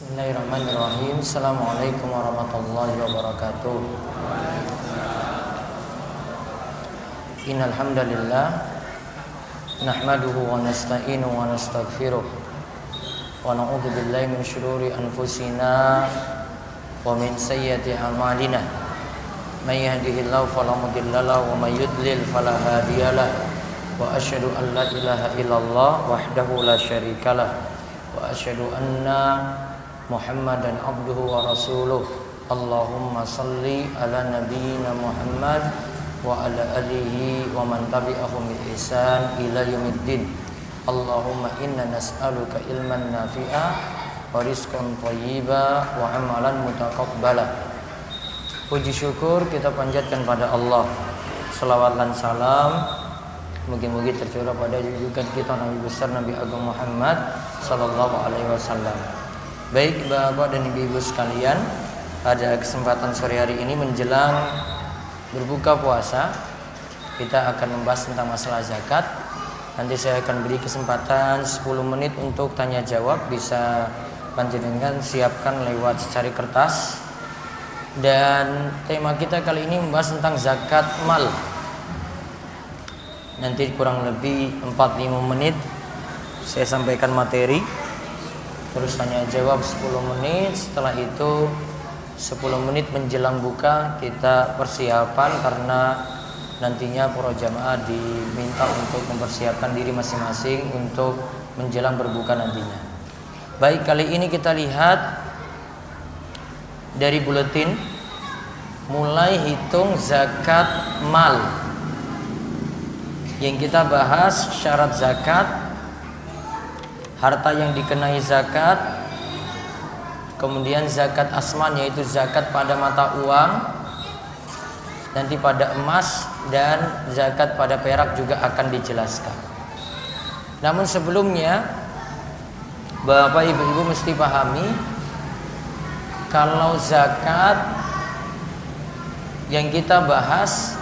Bismillahirrahmanirrahim. Assalamualaikum warahmatullahi wabarakatuh. Innal hamdalillah nahmaduhu wa nasta'inu wa nastaghfiruh wa na'udzu billahi min shururi anfusina wa min sayyiati a'malina. May yahdihillahu fala mudilla lahu wa may yudlil fala hadiyalah. Wa asyhadu an la ilaha illallah wahdahu la syarikalah wa asyhadu anna Muhammadan abduhu wa rasuluh. Allahumma salli ala nabiyyina Muhammad wa ala alihi wa man tabi'ahum bi ihsan ila yaumiddin. Allahumma inna nas'aluka ilman nafi'a wa rizqan thayyiba wa amalan mutaqabbala. Puji syukur kita panjatkan pada Allah. Selawat dan salam mungkin-mungkin tercurah pada junjungan kita Nabi besar Nabi Agung Muhammad sallallahu alaihi wasallam. Baik Bapak dan Ibu-ibu sekalian, pada kesempatan sore hari ini menjelang berbuka puasa, kita akan membahas tentang masalah zakat. Nanti saya akan beri kesempatan 10 menit untuk tanya jawab. Bisa panjenengan siapkan lewat secari kertas. Dan tema kita kali ini membahas tentang zakat mal. Nanti kurang lebih 4-5 menit saya sampaikan materi, terus tanya jawab 10 menit. Setelah itu 10 menit menjelang buka kita persiapan, karena nantinya para jamaah diminta untuk mempersiapkan diri masing-masing untuk menjelang berbuka nantinya. Baik, kali ini kita lihat dari buletin, mulai hitung zakat mal. Yang kita bahas syarat zakat, harta yang dikenai zakat, kemudian zakat asman yaitu zakat pada mata uang, nanti pada emas, dan zakat pada perak juga akan dijelaskan. Namun sebelumnya Bapak Ibu mesti pahami kalau zakat yang kita bahas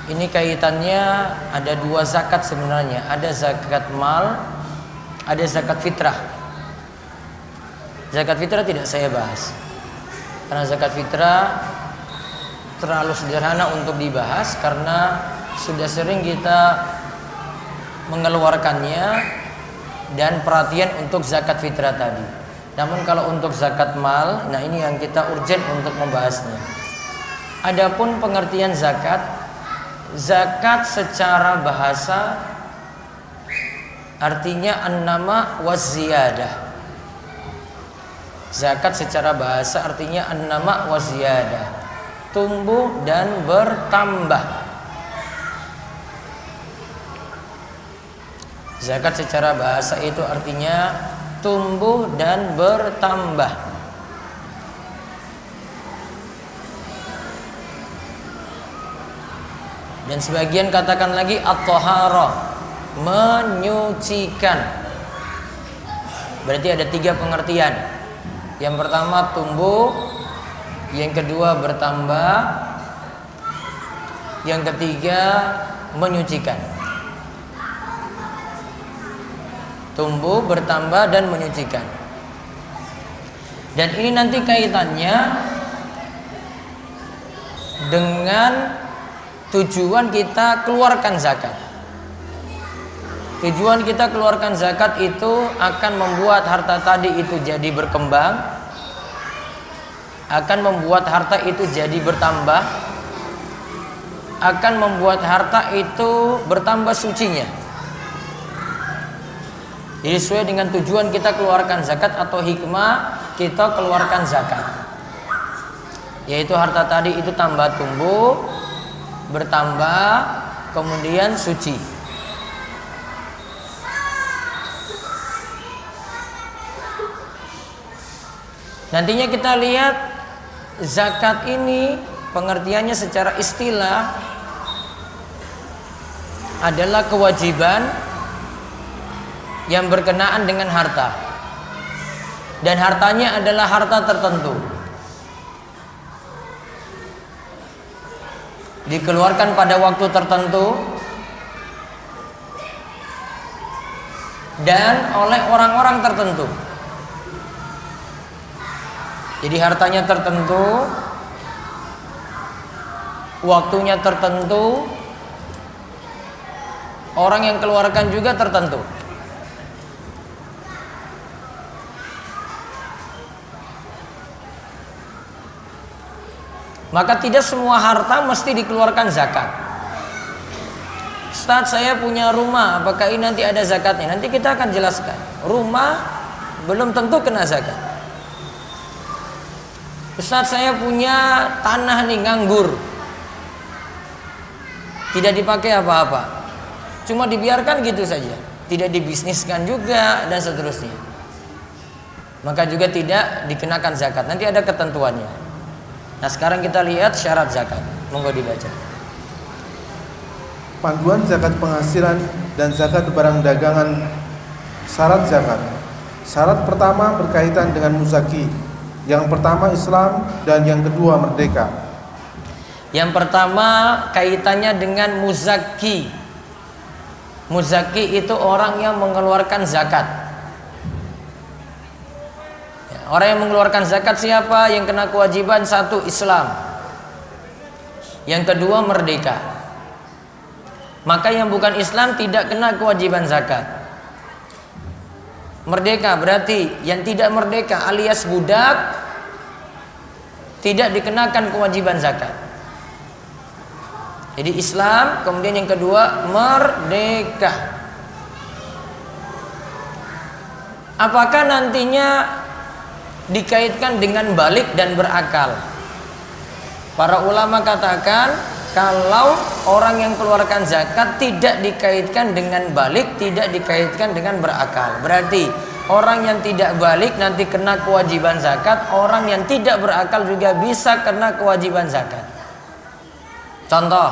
ini kaitannya ada 2 zakat sebenarnya. Ada zakat mal, ada zakat fitrah. Zakat fitrah tidak saya bahas, karena zakat fitrah terlalu sederhana untuk dibahas, karena sudah sering kita mengeluarkannya dan perhatian untuk zakat fitrah tadi. Namun kalau untuk zakat mal, nah ini yang kita urgent untuk membahasnya. Adapun pengertian zakat, zakat secara bahasa artinya an-nama waz-ziyadah. Zakat secara bahasa artinya an-nama waz-ziyadah, tumbuh dan bertambah. Zakat secara bahasa itu artinya tumbuh dan bertambah. Dan sebagian katakan lagi at-thaharah, menyucikan. Berarti ada 3 pengertian. Yang pertama tumbuh, yang kedua bertambah, yang ketiga menyucikan. Tumbuh, bertambah, dan menyucikan. Dan ini nanti kaitannya dengan tujuan kita keluarkan zakat. Tujuan kita keluarkan zakat itu akan membuat harta tadi itu jadi berkembang, akan membuat harta itu jadi bertambah, akan membuat harta itu bertambah sucinya. Jadi sesuai dengan tujuan kita keluarkan zakat atau hikmah kita keluarkan zakat, yaitu harta tadi itu tambah tumbuh, bertambah, kemudian suci. Nantinya kita lihat zakat ini pengertiannya secara istilah adalah kewajiban yang berkenaan dengan harta, dan hartanya adalah harta tertentu, dikeluarkan pada waktu tertentu dan oleh orang-orang tertentu. Jadi hartanya tertentu, waktunya tertentu, orang yang keluarkan juga tertentu. Maka tidak semua harta mesti dikeluarkan zakat. Ustaz, saya punya rumah, apakah ini nanti ada zakatnya? Nanti kita akan jelaskan. Rumah belum tentu kena zakat. Ustaz, saya punya tanah nih, nganggur, tidak dipakai apa-apa, cuma dibiarkan gitu saja, tidak dibisniskan juga dan seterusnya, maka juga tidak dikenakan zakat. Nanti ada ketentuannya. Nah, sekarang kita lihat syarat zakat. Monggo dibaca. Panduan zakat penghasilan dan zakat barang dagangan. Syarat zakat. Syarat pertama berkaitan dengan muzaki. Yang pertama Islam dan yang kedua merdeka. Yang pertama kaitannya dengan muzaki. Muzaki itu orang yang mengeluarkan zakat. Orang yang mengeluarkan zakat siapa? Yang kena kewajiban satu, Islam. Yang kedua, merdeka. Maka yang bukan Islam tidak kena kewajiban zakat. Merdeka berarti yang tidak merdeka alias budak tidak dikenakan kewajiban zakat. Jadi Islam, kemudian yang kedua merdeka. Apakah nantinya dikaitkan dengan balik dan berakal? Para ulama katakan kalau orang yang keluarkan zakat tidak dikaitkan dengan balik, tidak dikaitkan dengan berakal, berarti orang yang tidak balik nanti kena kewajiban zakat, orang yang tidak berakal juga bisa kena kewajiban zakat. Contoh,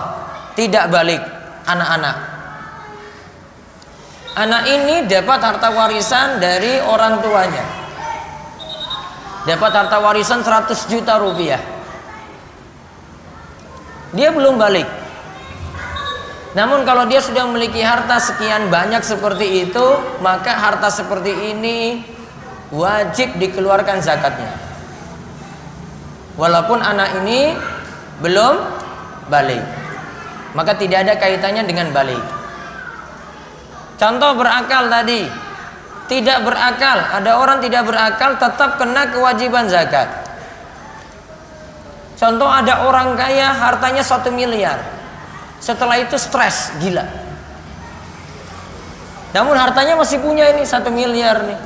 tidak balik, anak-anak. Anak ini dapat harta warisan dari orang tuanya, dapat harta warisan 100 juta rupiah. Dia belum balik. Namun kalau dia sudah memiliki harta sekian banyak seperti itu, maka harta seperti ini wajib dikeluarkan zakatnya. Walaupun anak ini belum balik, maka tidak ada kaitannya dengan balik. Contoh berakal tadi. Tidak berakal, ada orang tidak berakal tetap kena kewajiban zakat. Contoh ada orang kaya hartanya 1 miliar, setelah itu stres gila, namun hartanya masih punya ini 1 miliar nih.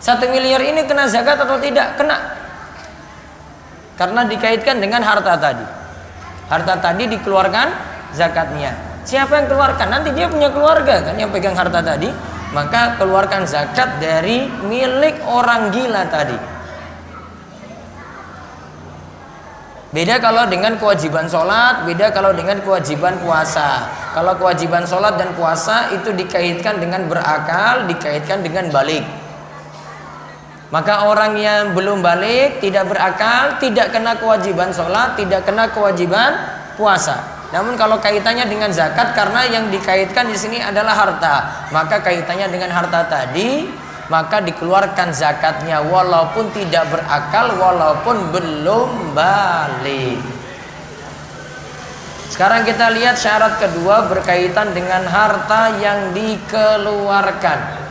1 miliar ini kena zakat atau tidak? Kena, karena dikaitkan dengan harta tadi. Harta tadi dikeluarkan zakatnya. Siapa yang keluarkan? Nanti dia punya keluarga kan yang pegang harta tadi. Maka keluarkan zakat dari milik orang gila tadi. Beda kalau dengan kewajiban sholat, beda kalau dengan kewajiban puasa. Kalau kewajiban sholat dan puasa itu dikaitkan dengan berakal, dikaitkan dengan balik. Maka orang yang belum balik, tidak berakal, tidak kena kewajiban sholat, tidak kena kewajiban puasa. Namun kalau kaitannya dengan zakat, karena yang dikaitkan di sini adalah harta, maka kaitannya dengan harta tadi, maka dikeluarkan zakatnya walaupun tidak berakal, walaupun belum balik. Sekarang kita lihat syarat kedua berkaitan dengan harta yang dikeluarkan.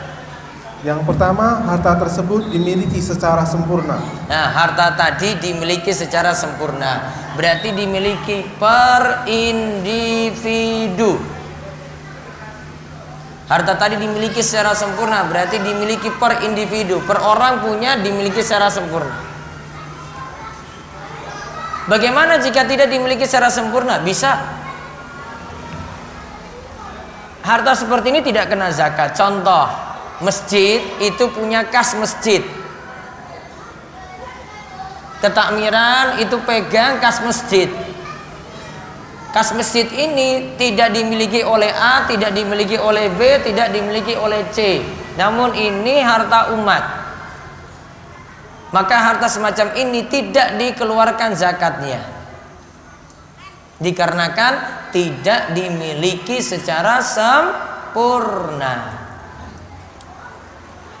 Yang pertama, harta tersebut dimiliki secara sempurna. Nah, harta tadi dimiliki secara sempurna, berarti dimiliki per individu. Harta tadi dimiliki secara sempurna, berarti dimiliki per individu, per orang punya, dimiliki secara sempurna. Bagaimana jika tidak dimiliki secara sempurna? Bisa. Harta seperti ini tidak kena zakat. Contoh, masjid itu punya kas masjid. Ketakmiran itu pegang kas masjid. Kas masjid ini tidak dimiliki oleh A, tidak dimiliki oleh B, tidak dimiliki oleh C. Namun ini harta umat. Maka harta semacam ini tidak dikeluarkan zakatnya. Dikarenakan tidak dimiliki secara sempurna.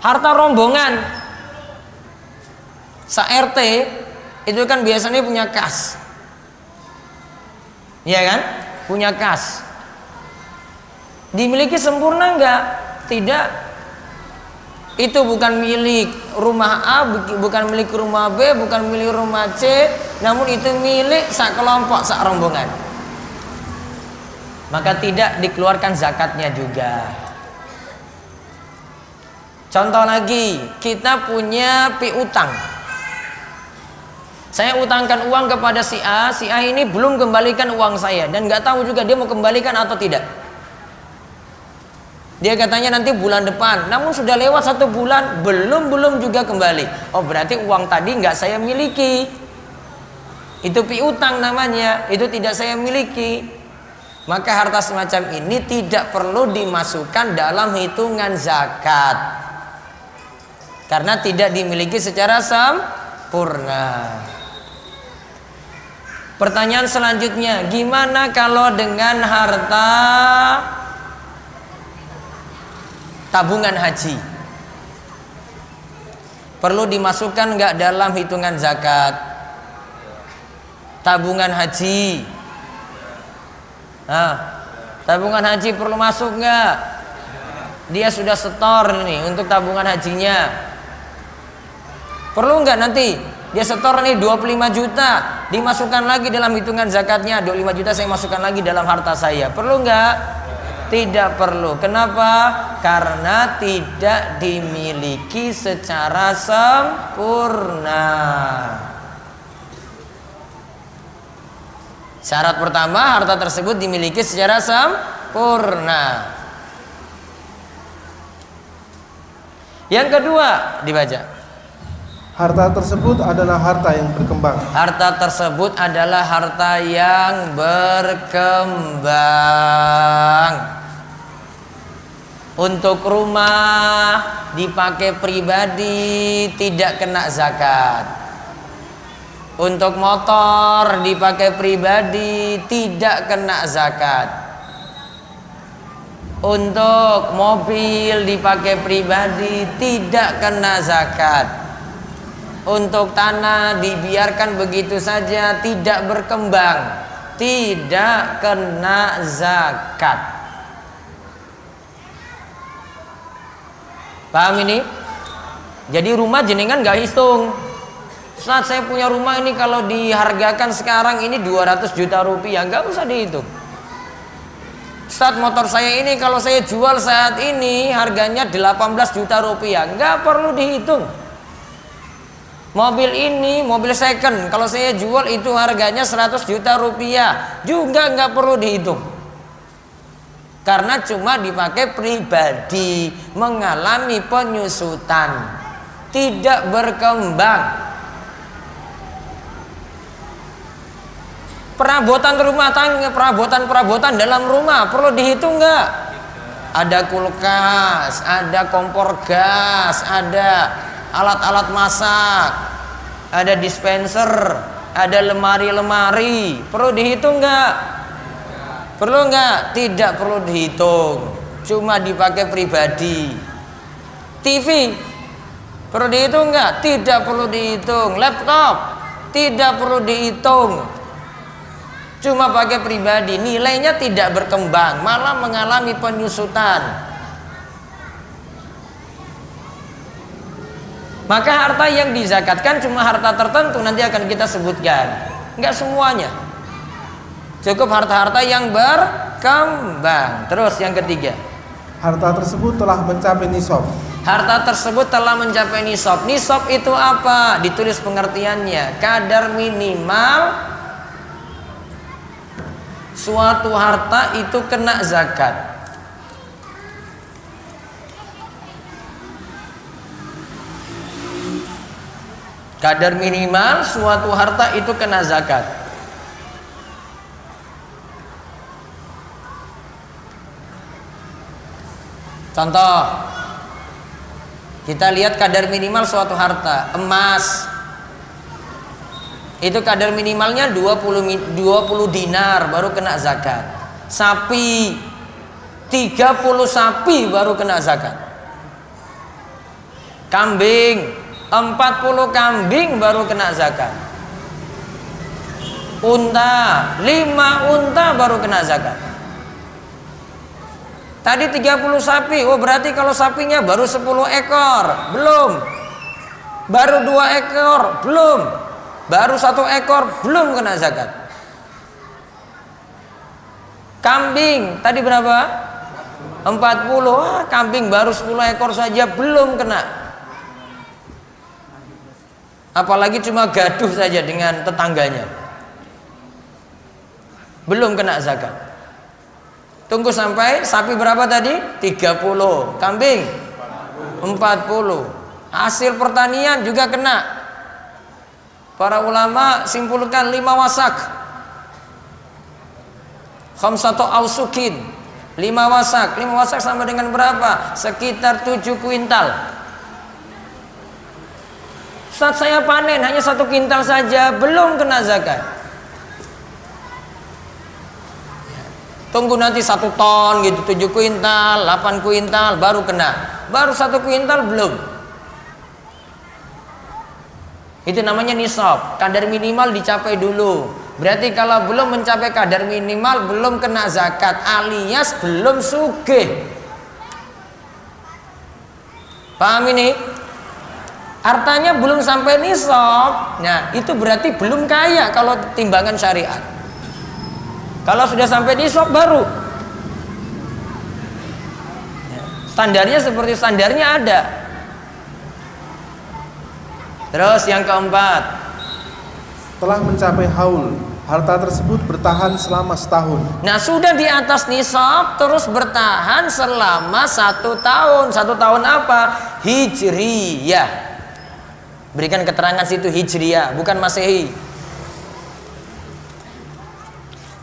Harta rombongan Sa-RT itu kan biasanya punya kas. Iya kan? Punya kas. Dimiliki sempurna enggak? Tidak. Itu bukan milik rumah A, bukan milik rumah B, bukan milik rumah C, namun itu milik sak kelompok, sak rombongan. Maka tidak dikeluarkan zakatnya juga. Contoh lagi, kita punya piutang. Saya utangkan uang kepada si A ini belum kembalikan uang saya dan nggak tahu juga dia mau kembalikan atau tidak. Dia katanya nanti bulan depan, namun sudah lewat 1 bulan belum juga kembali. Oh berarti uang tadi nggak saya miliki. Itu piutang namanya, itu tidak saya miliki. Maka harta semacam ini tidak perlu dimasukkan dalam hitungan zakat, karena tidak dimiliki secara sempurna. Pertanyaan selanjutnya, gimana kalau dengan harta tabungan haji? Perlu dimasukkan nggak dalam hitungan zakat? Tabungan haji. Nah, tabungan haji perlu masuk nggak? Dia sudah setor nih untuk tabungan hajinya. Perlu nggak nanti dia setor nih 25 juta, dimasukkan lagi dalam hitungan zakatnya? 25 juta saya masukkan lagi dalam harta saya. Perlu nggak? Tidak perlu. Kenapa? Karena tidak dimiliki secara sempurna. Syarat pertama, harta tersebut dimiliki secara sempurna. Yang kedua, dibaca. Harta tersebut adalah harta yang berkembang. Harta tersebut adalah harta yang berkembang. Untuk rumah dipakai pribadi tidak kena zakat. Untuk motor dipakai pribadi tidak kena zakat. Untuk mobil dipakai pribadi tidak kena zakat. Untuk tanah dibiarkan begitu saja tidak berkembang, tidak kena zakat. Paham ini? Jadi rumah jenengan gak hitung. Saat saya punya rumah ini kalau dihargakan sekarang ini 200 juta rupiah, gak usah dihitung. Saat motor saya ini kalau saya jual saat ini harganya 18 juta rupiah, gak perlu dihitung. Mobil ini mobil second, kalau saya jual itu harganya 100 juta rupiah, juga gak perlu dihitung. Karena cuma dipakai pribadi, mengalami penyusutan, tidak berkembang. Perabotan rumah tangga, perabotan dalam rumah perlu dihitung nggak? Ada kulkas, ada kompor gas, ada alat-alat masak, ada dispenser, ada lemari-lemari, perlu dihitung nggak? Perlu nggak? Tidak perlu dihitung, cuma dipakai pribadi. TV perlu dihitung nggak? Tidak perlu dihitung. Laptop tidak perlu dihitung, cuma pakai pribadi. Nilainya tidak berkembang, malah mengalami penyusutan. Maka harta yang dizakatkan cuma harta tertentu, nanti akan kita sebutkan, nggak semuanya. Cukup harta-harta yang berkembang. Terus yang ketiga, harta tersebut telah mencapai nisab. Harta tersebut telah mencapai nisab. Nisab itu apa? Ditulis pengertiannya, kadar minimal suatu harta itu kena zakat. Kadar minimal suatu harta itu kena zakat. Contoh, kita lihat kadar minimal suatu harta. Emas itu kadar minimalnya 20 dinar baru kena zakat. Sapi 30 sapi baru kena zakat. Kambing 40 kambing baru kena zakat. Unta, 5 unta baru kena zakat. Tadi 30 sapi, oh berarti kalau sapinya baru 10 ekor, belum. Baru 2 ekor, belum. Baru 1 ekor, belum kena zakat. Kambing, tadi berapa? 40, kambing baru 10 ekor saja belum kena. Apalagi cuma gaduh saja dengan tetangganya, belum kena zakat. Tunggu sampai sapi berapa tadi? 30, kambing 40. Hasil pertanian juga kena. Para ulama simpulkan 5 wasak, khamsatu ausukin, 5 wasak. 5 wasak sama dengan berapa? Sekitar 7 kuintal. Saat saya panen hanya 1 kuintal saja, belum kena zakat. Tunggu nanti 1 ton gitu, 7 kuintal, 8 kuintal baru kena. Baru 1 kuintal belum. Itu namanya nisab. Kadar minimal dicapai dulu. Berarti kalau belum mencapai kadar minimal belum kena zakat, alias belum sugih. Paham ini? Artinya belum sampai nisab. Nah, itu berarti belum kaya kalau timbangan syariat. Kalau sudah sampai nisab baru. Standarnya seperti standarnya ada. Terus yang keempat, telah mencapai haul, harta tersebut bertahan selama setahun. Nah sudah di atas nisab terus bertahan selama 1 tahun. 1 tahun apa? Hijriyah. Berikan keterangan situ hijriyah, bukan masehi.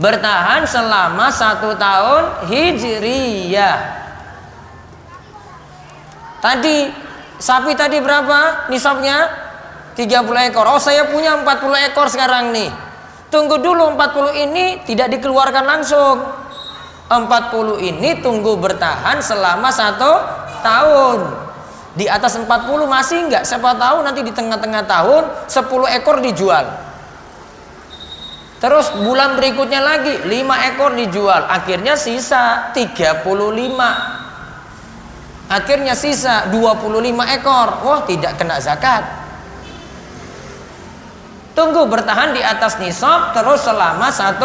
Bertahan selama 1 tahun hijriyah. Tadi sapi tadi berapa nisabnya? 30 ekor. Oh saya punya 40 ekor sekarang nih. Tunggu dulu 40 ini tidak dikeluarkan langsung. 40 ini tunggu bertahan selama 1 tahun. Di atas 40 masih enggak? Siapa tahu nanti di tengah-tengah tahun 10 ekor dijual. Terus bulan berikutnya lagi 5 ekor dijual. Akhirnya sisa 35. Akhirnya sisa 25 ekor. Wah tidak kena zakat. Tunggu bertahan di atas nisab terus selama 1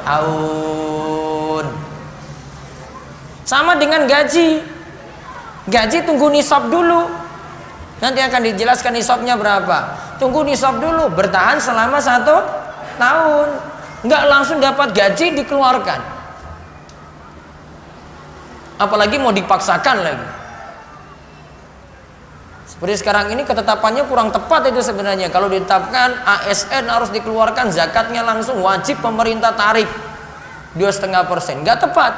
tahun. Sama dengan gaji. Gaji tunggu nisab dulu. Nanti akan dijelaskan nisabnya berapa. Tunggu nisab dulu, bertahan selama 1 tahun. Enggak langsung dapat gaji dikeluarkan. Apalagi mau dipaksakan lagi. Seperti sekarang ini ketetapannya kurang tepat itu sebenarnya. Kalau ditetapkan ASN harus dikeluarkan zakatnya langsung, wajib pemerintah tarik 2,5%. Nggak tepat.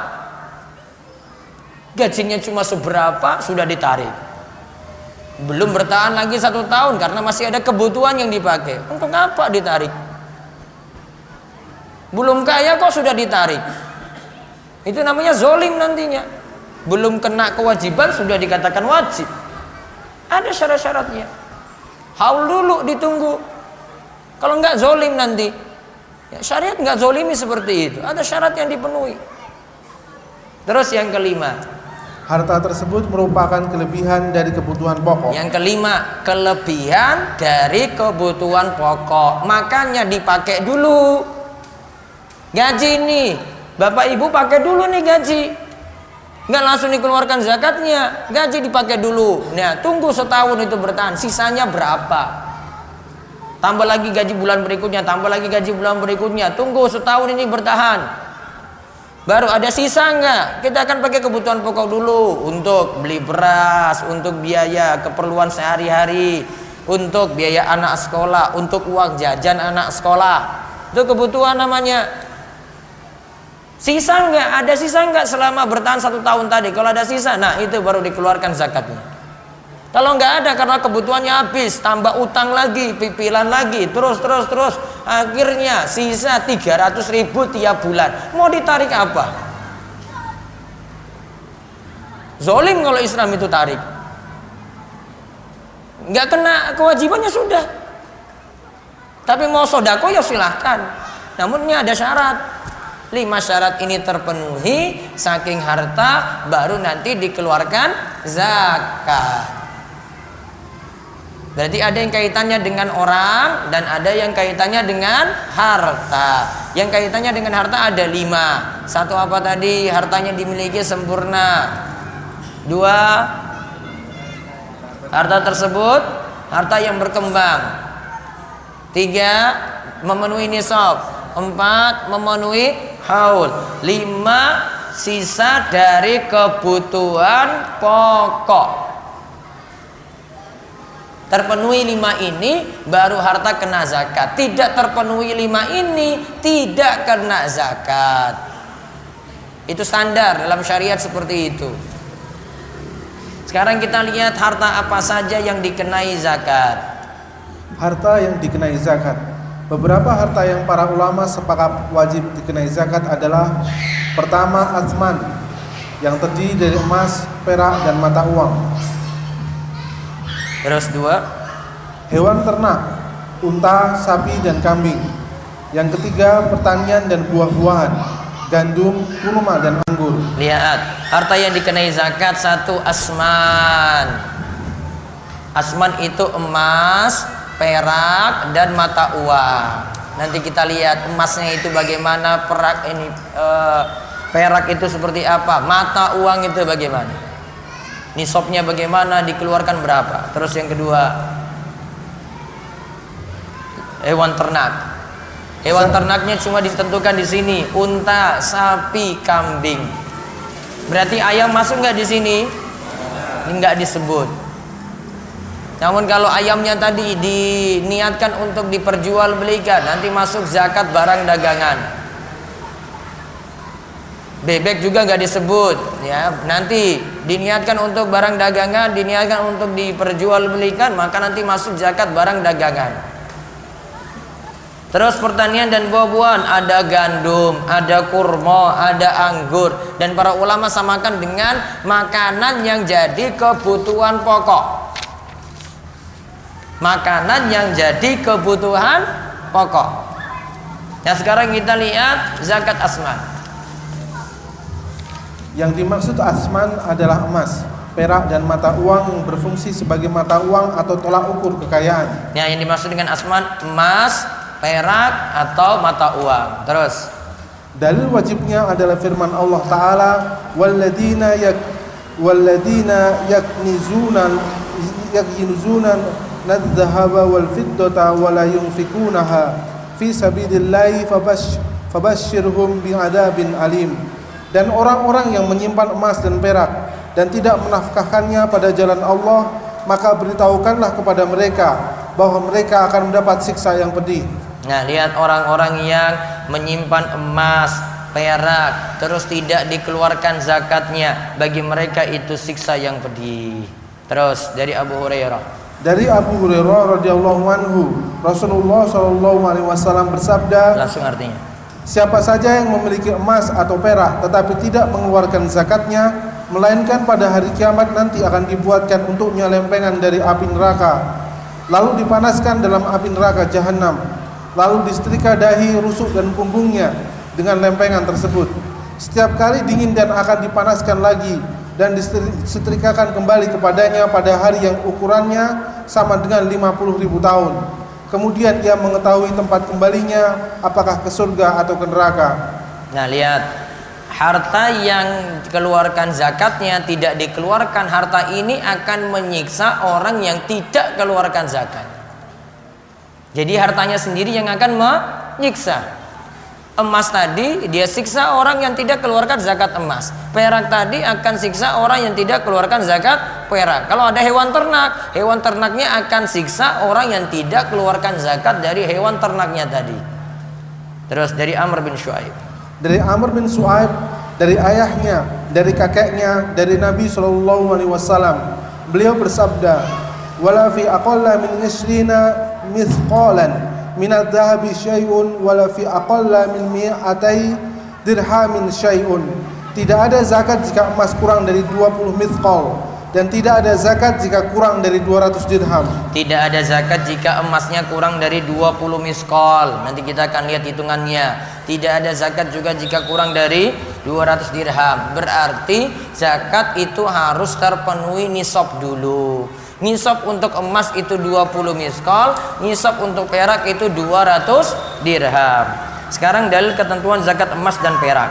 Gajinya cuma seberapa sudah ditarik. Belum bertahan lagi 1 tahun karena masih ada kebutuhan yang dipakai. Untuk apa ditarik? Belum kaya kok sudah ditarik. Itu namanya zolim nantinya. Belum kena kewajiban sudah dikatakan wajib. Ada syarat-syaratnya. Haul dulu ditunggu. Kalau enggak zolim nanti. Ya, syariat enggak zolimi seperti itu. Ada syarat yang dipenuhi. Terus yang kelima. Harta tersebut merupakan kelebihan dari kebutuhan pokok. Yang kelima, kelebihan dari kebutuhan pokok. Makanya dipakai dulu. Gaji nih. Bapak ibu pakai dulu nih gaji. Nggak langsung dikeluarkan zakatnya, gaji dipakai dulu. Nah, tunggu setahun itu bertahan, sisanya berapa? Tambah lagi gaji bulan berikutnya, tambah lagi gaji bulan berikutnya. Tunggu setahun ini bertahan. Baru ada sisa nggak? Kita akan pakai kebutuhan pokok dulu untuk beli beras, untuk biaya keperluan sehari-hari, untuk biaya anak sekolah, untuk uang jajan anak sekolah. Itu kebutuhan namanya. Sisa nggak? Ada sisa nggak selama bertahan 1 tahun tadi? Kalau ada sisa, nah itu baru dikeluarkan zakatnya. Kalau nggak ada karena kebutuhannya habis, tambah utang lagi, pipilan lagi, terus, akhirnya sisa 300.000 tiap bulan. Mau ditarik apa? Zolim kalau Islam itu tarik. nggak kena kewajibannya sudah. Tapi mau sodako ya silahkan. Namun ini ada syarat. 5 syarat ini terpenuhi, saking harta baru nanti dikeluarkan zakat. Berarti ada yang kaitannya dengan orang dan ada yang kaitannya dengan harta. Yang kaitannya dengan harta ada 5. 1 apa tadi? Hartanya dimiliki sempurna. 2, harta tersebut harta yang berkembang. 3, memenuhi nisab. 4, memenuhi haul. 5, sisa dari kebutuhan pokok. Terpenuhi 5 ini baru harta kena zakat. Tidak terpenuhi 5 ini tidak kena zakat. Itu standar dalam syariat seperti itu. Sekarang kita lihat harta apa saja yang dikenai zakat. Harta yang dikenai zakat. Beberapa harta yang para ulama sepakat wajib dikenai zakat adalah: pertama, atsman, yang terdiri dari emas, perak, dan mata uang. Terus 2, hewan ternak, unta, sapi, dan kambing. Yang ketiga, pertanian dan buah-buahan, gandum, kurma, dan anggur. Lihat, harta yang dikenai zakat 1, asman. Asman itu emas, perak, dan mata uang. Nanti kita lihat emasnya itu bagaimana, perak itu seperti apa, mata uang itu bagaimana, nisabnya bagaimana, dikeluarkan berapa. Terus yang kedua, hewan ternak. Hewan ternaknya cuma ditentukan di sini, unta, sapi, kambing. Berarti ayam masuk nggak di sini? Nggak disebut. Namun kalau ayamnya tadi diniatkan untuk diperjualbelikan, nanti masuk zakat barang dagangan. Bebek juga nggak disebut, ya. Nanti diniatkan untuk barang dagangan, diniatkan untuk diperjualbelikan, maka nanti masuk zakat barang dagangan. Terus pertanian dan buah-buahan, ada gandum, ada kurma, ada anggur, dan para ulama samakan dengan makanan yang jadi kebutuhan pokok. Makanan yang jadi kebutuhan pokok. Nah, sekarang kita lihat zakat asman. Yang dimaksud asman adalah emas, perak, dan mata uang yang berfungsi sebagai mata uang atau tolak ukur kekayaan. Ya, yang dimaksud dengan asman emas, perak, atau mata uang. Terus dalil wajibnya adalah firman Allah Ta'ala, walladzina yaknizuna nadh-dhahaba wal fiddata wa la yunfikunaha fi sabilillahi fabashshirhum bi'adzabin alim. Dan orang-orang yang menyimpan emas dan perak dan tidak menafkahkannya pada jalan Allah, maka beritahukanlah kepada mereka bahwa mereka akan mendapat siksa yang pedih. Nah, lihat orang-orang yang menyimpan emas, perak, terus tidak dikeluarkan zakatnya, bagi mereka itu siksa yang pedih. Terus dari Abu Hurairah. Dari Abu Hurairah radhiyallahu anhu, Rasulullah shallallahu alaihi wasallam bersabda, langsung artinya, siapa saja yang memiliki emas atau perak tetapi tidak mengeluarkan zakatnya, melainkan pada hari kiamat nanti akan dibuatkan untuknya lempengan dari api neraka, lalu dipanaskan dalam api neraka jahanam, lalu disetrika dahi, rusuk, dan punggungnya dengan lempengan tersebut. Setiap kali dingin dan akan dipanaskan lagi dan disetrikakan kembali kepadanya pada hari yang ukurannya sama dengan 50.000 tahun. Kemudian ia mengetahui tempat kembalinya, apakah ke surga atau ke neraka. Nah, lihat, harta yang dikeluarkan zakatnya tidak dikeluarkan, harta ini akan menyiksa orang yang tidak keluarkan zakat. Jadi hartanya sendiri yang akan menyiksa. Emas tadi dia siksa orang yang tidak keluarkan zakat emas. Perak tadi akan siksa orang yang tidak keluarkan zakat perak. Kalau ada hewan ternaknya akan siksa orang yang tidak keluarkan zakat dari hewan ternaknya tadi. Terus dari Amr bin Shu'aib. Dari Amr bin Shu'aib, dari ayahnya, dari kakeknya, dari Nabi SAW. Beliau bersabda, wala fi aqalla min 20 mithqalan minad dhahabi syai'un wala fi aqalla min mi'atai dirhamin syai'un. Tidak ada zakat jika emas kurang dari 20 mithqal, dan tidak ada zakat jika kurang dari 200 dirham. Tidak ada zakat jika emasnya kurang dari 20 miskol. Nanti kita akan lihat hitungannya. Tidak ada zakat juga jika kurang dari 200 dirham. Berarti zakat itu harus terpenuhi nisab dulu. Nisab untuk emas itu 20 miskol, nisab untuk perak itu 200 dirham. Sekarang dalil ketentuan zakat emas dan perak.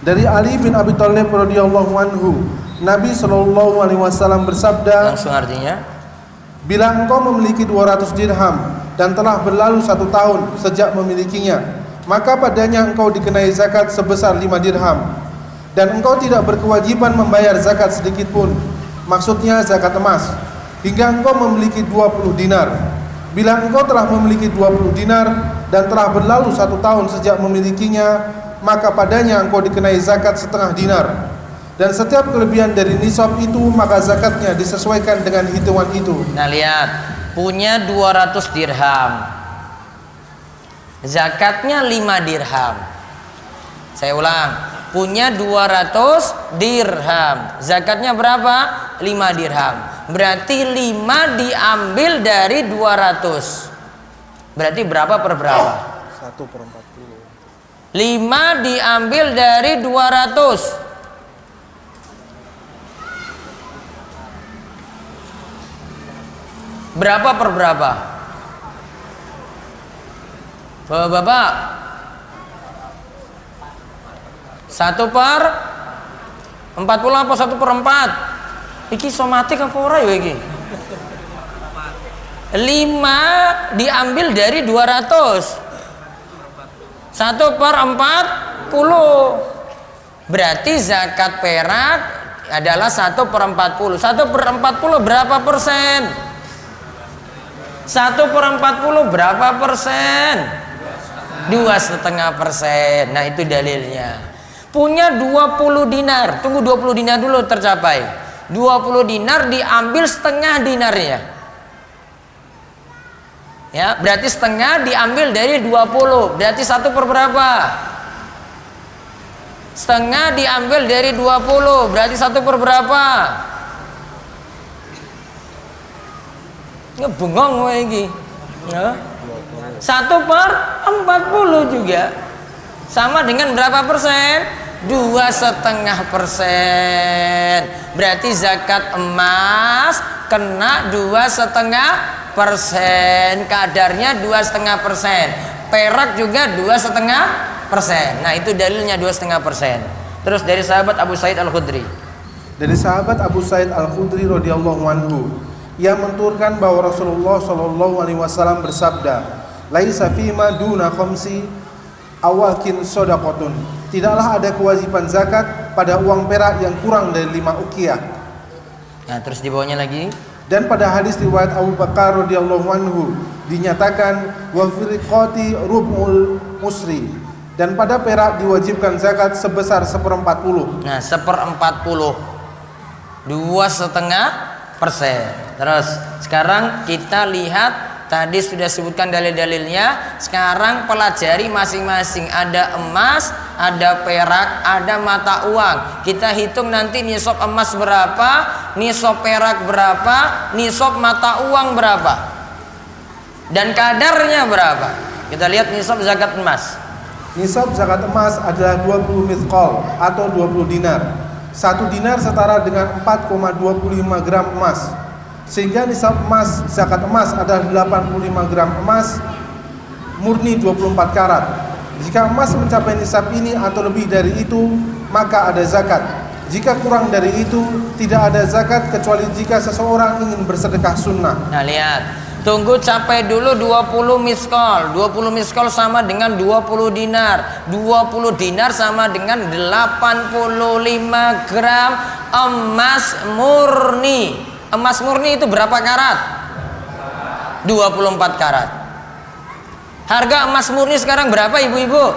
Dari Ali bin Abi Thalib radhiyallahu anhu, Nabi SAW bersabda, Langsung artinya, bila engkau memiliki 200 dirham dan telah berlalu 1 tahun sejak memilikinya, maka padanya engkau dikenai zakat sebesar 5 dirham, dan engkau tidak berkewajiban membayar zakat sedikit pun, maksudnya zakat emas, hingga engkau memiliki 20 dinar. Bila engkau telah memiliki 20 dinar dan telah berlalu 1 tahun sejak memilikinya, maka padanya engkau dikenai zakat setengah dinar. Dan setiap kelebihan dari nisab itu, maka zakatnya disesuaikan dengan hitungan itu. nah lihat, punya 200 dirham, zakatnya 5 dirham. Saya ulang, punya 200 dirham, zakatnya berapa? 5 dirham. Berarti 5 diambil dari 200. Berarti berapa per berapa? 1/40. 5 diambil dari 200. Berapa per berapa? Bapak-bapak, 1/40 apa 1/4? Iki somatik apa ora ya iki? 5 diambil dari 200. 1/40. Berarti zakat perak adalah 1/40. 1/40 berapa persen? 1/40 berapa persen? 2,5%. Nah itu dalilnya. Punya 20 dinar. Tunggu 20 dinar dulu tercapai. 20 dinar diambil setengah dinarnya. Ya, berarti setengah diambil dari 20. Berarti 1 per berapa? Setengah diambil dari 20. Berarti 1 per berapa? Ngebengong lagi. Ya. 1/40 juga. Sama dengan berapa persen? 2,5%. Berarti zakat emas kena 2,5%. Kadarnya 2,5%. Perak juga 2,5%. Nah itu dalilnya 2,5%. Terus dari sahabat Abu Sa'id Al-Khudri. Dari sahabat Abu Sa'id Al-Khudri radhiyallahu anhu, ia menturunkan bahwa Rasulullah SAW bersabda, laisa fima duna khamsi awakin sodaqotun. Tidaklah ada kewajiban zakat pada uang perak yang kurang dari 5 uqiyah. Nah terus di bawahnya lagi. Dan pada hadis riwayat Abu Bakar radhiyallahu anhu dinyatakan wa firqati rub'ul musri, dan pada perak diwajibkan zakat sebesar 1/40. Nah 1/40, 2,5%. Terus sekarang kita lihat, tadi sudah sebutkan dalil-dalilnya. Sekarang pelajari masing-masing. Ada emas, ada perak, ada mata uang. Kita hitung nanti nisab emas berapa, nisab perak berapa, nisab mata uang berapa, dan kadarnya berapa. Kita lihat nisab zakat emas. Nisab zakat emas adalah 20 mithqal atau 20 dinar. 1 dinar setara dengan 4,25 gram emas. Sehingga nisab emas zakat emas adalah 85 gram emas murni 24 karat. Jika emas mencapai nisab ini atau lebih dari itu, maka ada zakat. Jika kurang dari itu, tidak ada zakat kecuali jika seseorang ingin bersedekah sunnah. Nah lihat, tunggu capai dulu 20 miskol. 20 miskol sama dengan 20 dinar. 20 dinar sama dengan 85 gram emas murni. Emas murni itu berapa karat? 24 karat. Harga emas murni sekarang berapa ibu-ibu?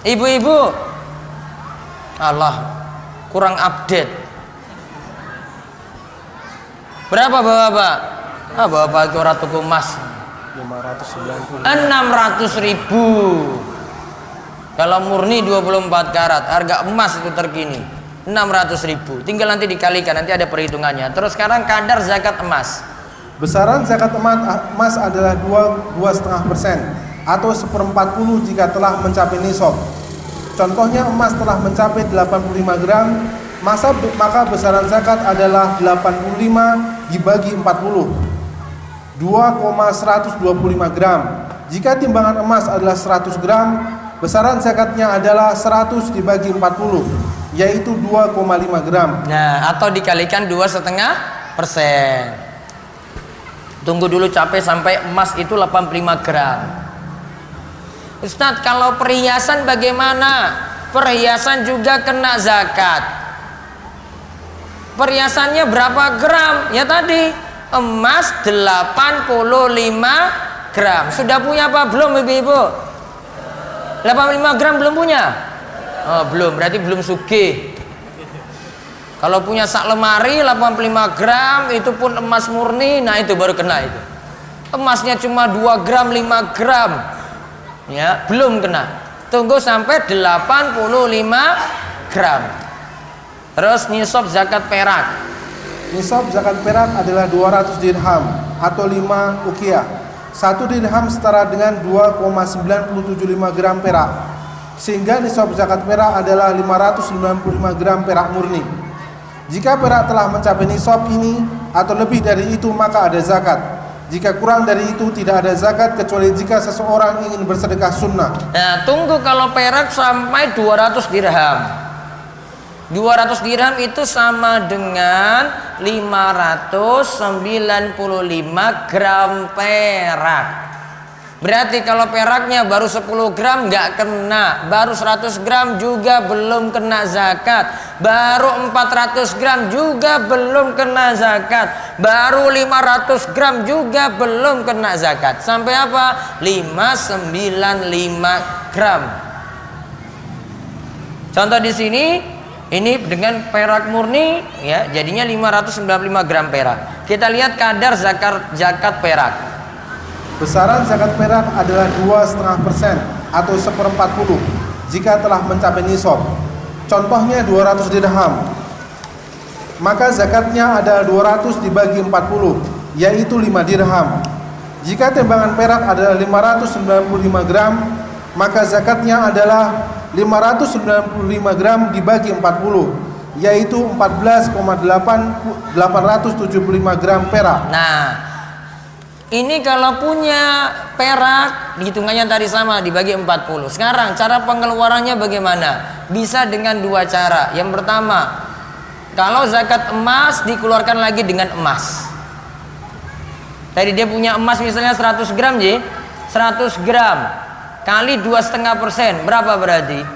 Ibu-ibu, Allah, kurang update. Berapa bapak? Bapak itu ratu emas 600.000. Kalau murni 24 karat, harga emas itu terkini 600.000. Tinggal nanti dikalikan, nanti ada perhitungannya. Terus sekarang kadar zakat emas. Besaran zakat emas adalah 2,5% atau 1/40 jika telah mencapai nisab. Contohnya emas telah mencapai 85 gram, maka besaran zakat adalah 85 dibagi 40, 2,125 gram. Jika timbangan emas adalah 100 gram, besaran zakatnya adalah 100 dibagi 40, yaitu 2,5 gram. Nah, atau dikalikan 2,5%. Tunggu dulu capek sampai emas itu 85 gram. Ustadz, kalau perhiasan bagaimana? Perhiasan juga kena zakat. Perhiasannya berapa gram? Ya tadi, emas 85 gram. Sudah punya apa belum ibu-ibu? 85 gram belum punya? Oh, belum, berarti belum sugih. Kalau punya sak lemari 85 gram, itu pun emas murni, nah itu baru kena itu. Emasnya cuma 2 gram, 5 gram, ya belum kena. Tunggu sampai 85 gram. Terus nisab zakat perak. Nisab zakat perak adalah 200 dirham atau 5 uqiyah. 1 dirham setara dengan 2,975 gram perak. Sehingga nisab zakat perak adalah 595 gram perak murni. Jika perak telah mencapai nisab ini atau lebih dari itu, maka ada zakat. Jika kurang dari itu, tidak ada zakat kecuali jika seseorang ingin bersedekah sunnah. Nah, tunggu kalau perak sampai 200 dirham. 200 dirham itu sama dengan 595 gram perak. Berarti kalau peraknya baru 10 gram nggak kena, baru 100 gram juga belum kena zakat, baru 400 gram juga belum kena zakat, baru 500 gram juga belum kena zakat. Sampai apa? 595 gram. Contoh di sini, ini dengan perak murni, ya jadinya 595 gram perak. Kita lihat kadar zakat perak. Besaran zakat perak adalah 2,5% atau 1/40 jika telah mencapai nisab. Contohnya 200 dirham, maka zakatnya ada 200 dibagi 40, yaitu 5 dirham. Jika timbangan perak adalah 595 gram, maka zakatnya adalah 595 gram dibagi 40, yaitu 14,875 gram perak. Nah, ini kalau punya perak, hitungannya tadi sama, dibagi 40. Sekarang cara pengeluarannya bagaimana? Bisa dengan 2 cara. Yang pertama, kalau zakat emas dikeluarkan lagi dengan emas. Tadi dia punya emas misalnya 100 gram, 100 gram kali 2,5%, berapa berarti?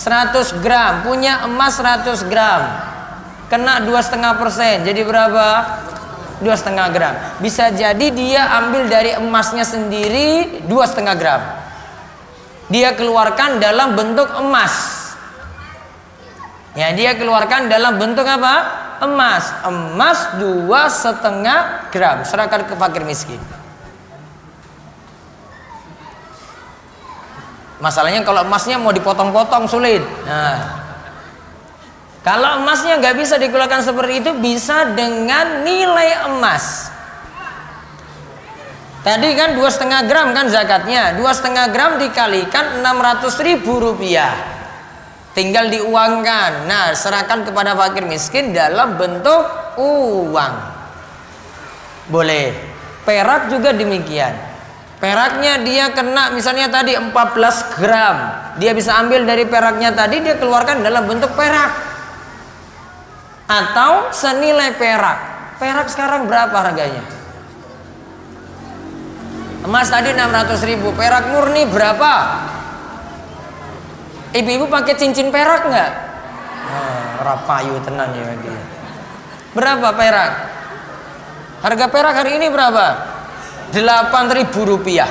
100 gram, punya emas 100 gram, kena 2,5%, jadi berapa? 2,5 gram. Bisa jadi dia ambil dari emasnya sendiri 2,5 gram, dia keluarkan dalam bentuk emas. Ya, dia keluarkan dalam bentuk apa? Emas. Emas 2,5 gram, serahkan ke fakir miskin. Masalahnya kalau emasnya mau dipotong-potong sulit. Nah, kalau emasnya nggak bisa dikeluarkan seperti itu, bisa dengan nilai emas. Tadi kan 2,5 gram kan zakatnya, 2,5 gram dikalikan 600.000 rupiah, tinggal diuangkan. Nah, serahkan kepada fakir miskin dalam bentuk uang. Boleh. Perak juga demikian. Peraknya dia kena misalnya tadi 14 gram, dia bisa ambil dari peraknya tadi, dia keluarkan dalam bentuk perak atau senilai perak. Perak sekarang berapa harganya? Emas tadi 600.000, perak murni berapa? Ibu-ibu pakai cincin perak nggak? Rapayu tenan ya dia. Berapa perak? Harga perak hari ini berapa? 8.000 rupiah.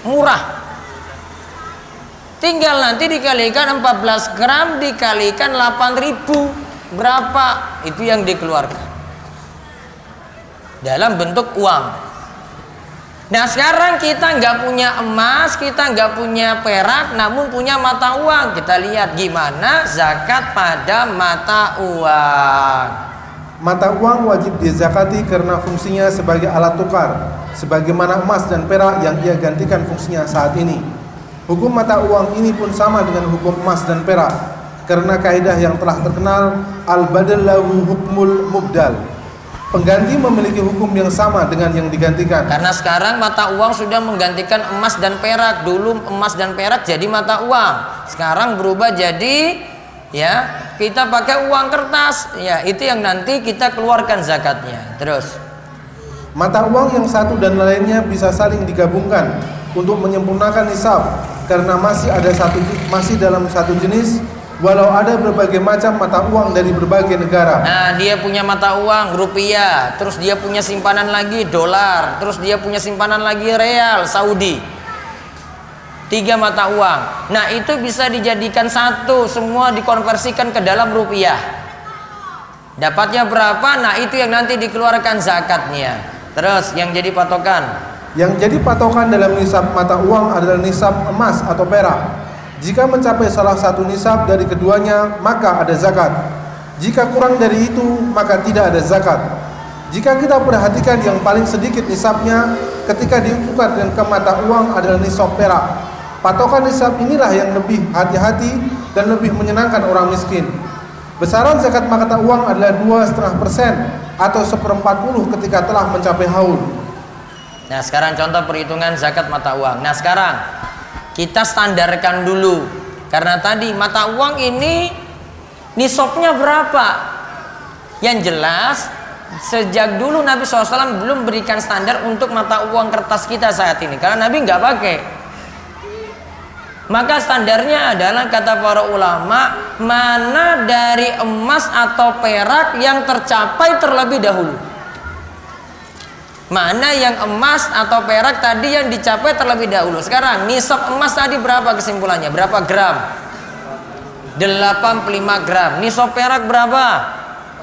Murah. Tinggal nanti dikalikan 14 gram dikalikan 8.000, berapa itu yang dikeluarkan dalam bentuk uang. Nah sekarang kita nggak punya emas, kita nggak punya perak, namun punya mata uang. Kita lihat gimana zakat pada mata uang. Mata uang wajib dizakati karena fungsinya sebagai alat tukar, sebagaimana emas dan perak yang ia gantikan fungsinya saat ini. Hukum mata uang ini pun sama dengan hukum emas dan perak, karena kaidah yang telah terkenal al-badal lahu hukmul mubdal. Pengganti memiliki hukum yang sama dengan yang digantikan. Karena sekarang mata uang sudah menggantikan emas dan perak. Dulu emas dan perak jadi mata uang. Sekarang berubah jadi ya kita pakai uang kertas. Ya itu yang nanti kita keluarkan zakatnya. Terus mata uang yang satu dan lainnya bisa saling digabungkan untuk menyempurnakan nisab karena masih dalam satu jenis. Walau ada berbagai macam mata uang dari berbagai negara. Nah dia punya mata uang rupiah, terus dia punya simpanan lagi dolar, terus dia punya simpanan lagi real Saudi. 3 mata uang. Nah itu bisa dijadikan satu, semua dikonversikan ke dalam rupiah. Dapatnya berapa? Nah itu yang nanti dikeluarkan zakatnya. Terus yang jadi patokan. Yang jadi patokan dalam nisab mata uang adalah nisab emas atau perak. Jika mencapai salah satu nisab dari keduanya, maka ada zakat. Jika kurang dari itu, maka tidak ada zakat. Jika kita perhatikan yang paling sedikit nisabnya ketika diukurkan dengan ke mata uang adalah nisab perak. Patokan nisab inilah yang lebih hati-hati dan lebih menyenangkan orang miskin. Besaran zakat mata uang adalah 2,5% atau 1/40 ketika telah mencapai haul. Nah sekarang contoh perhitungan zakat mata uang. Nah sekarang kita standarkan dulu, karena tadi mata uang ini nisabnya berapa. Yang jelas sejak dulu Nabi SAW belum berikan standar untuk mata uang kertas kita saat ini, karena Nabi nggak pakai. Maka standarnya adalah kata para ulama, mana dari emas atau perak yang tercapai terlebih dahulu. Mana yang emas atau perak tadi yang dicapai terlebih dahulu. Sekarang nisab emas tadi berapa kesimpulannya? Berapa gram? 85 gram. Nisab perak berapa?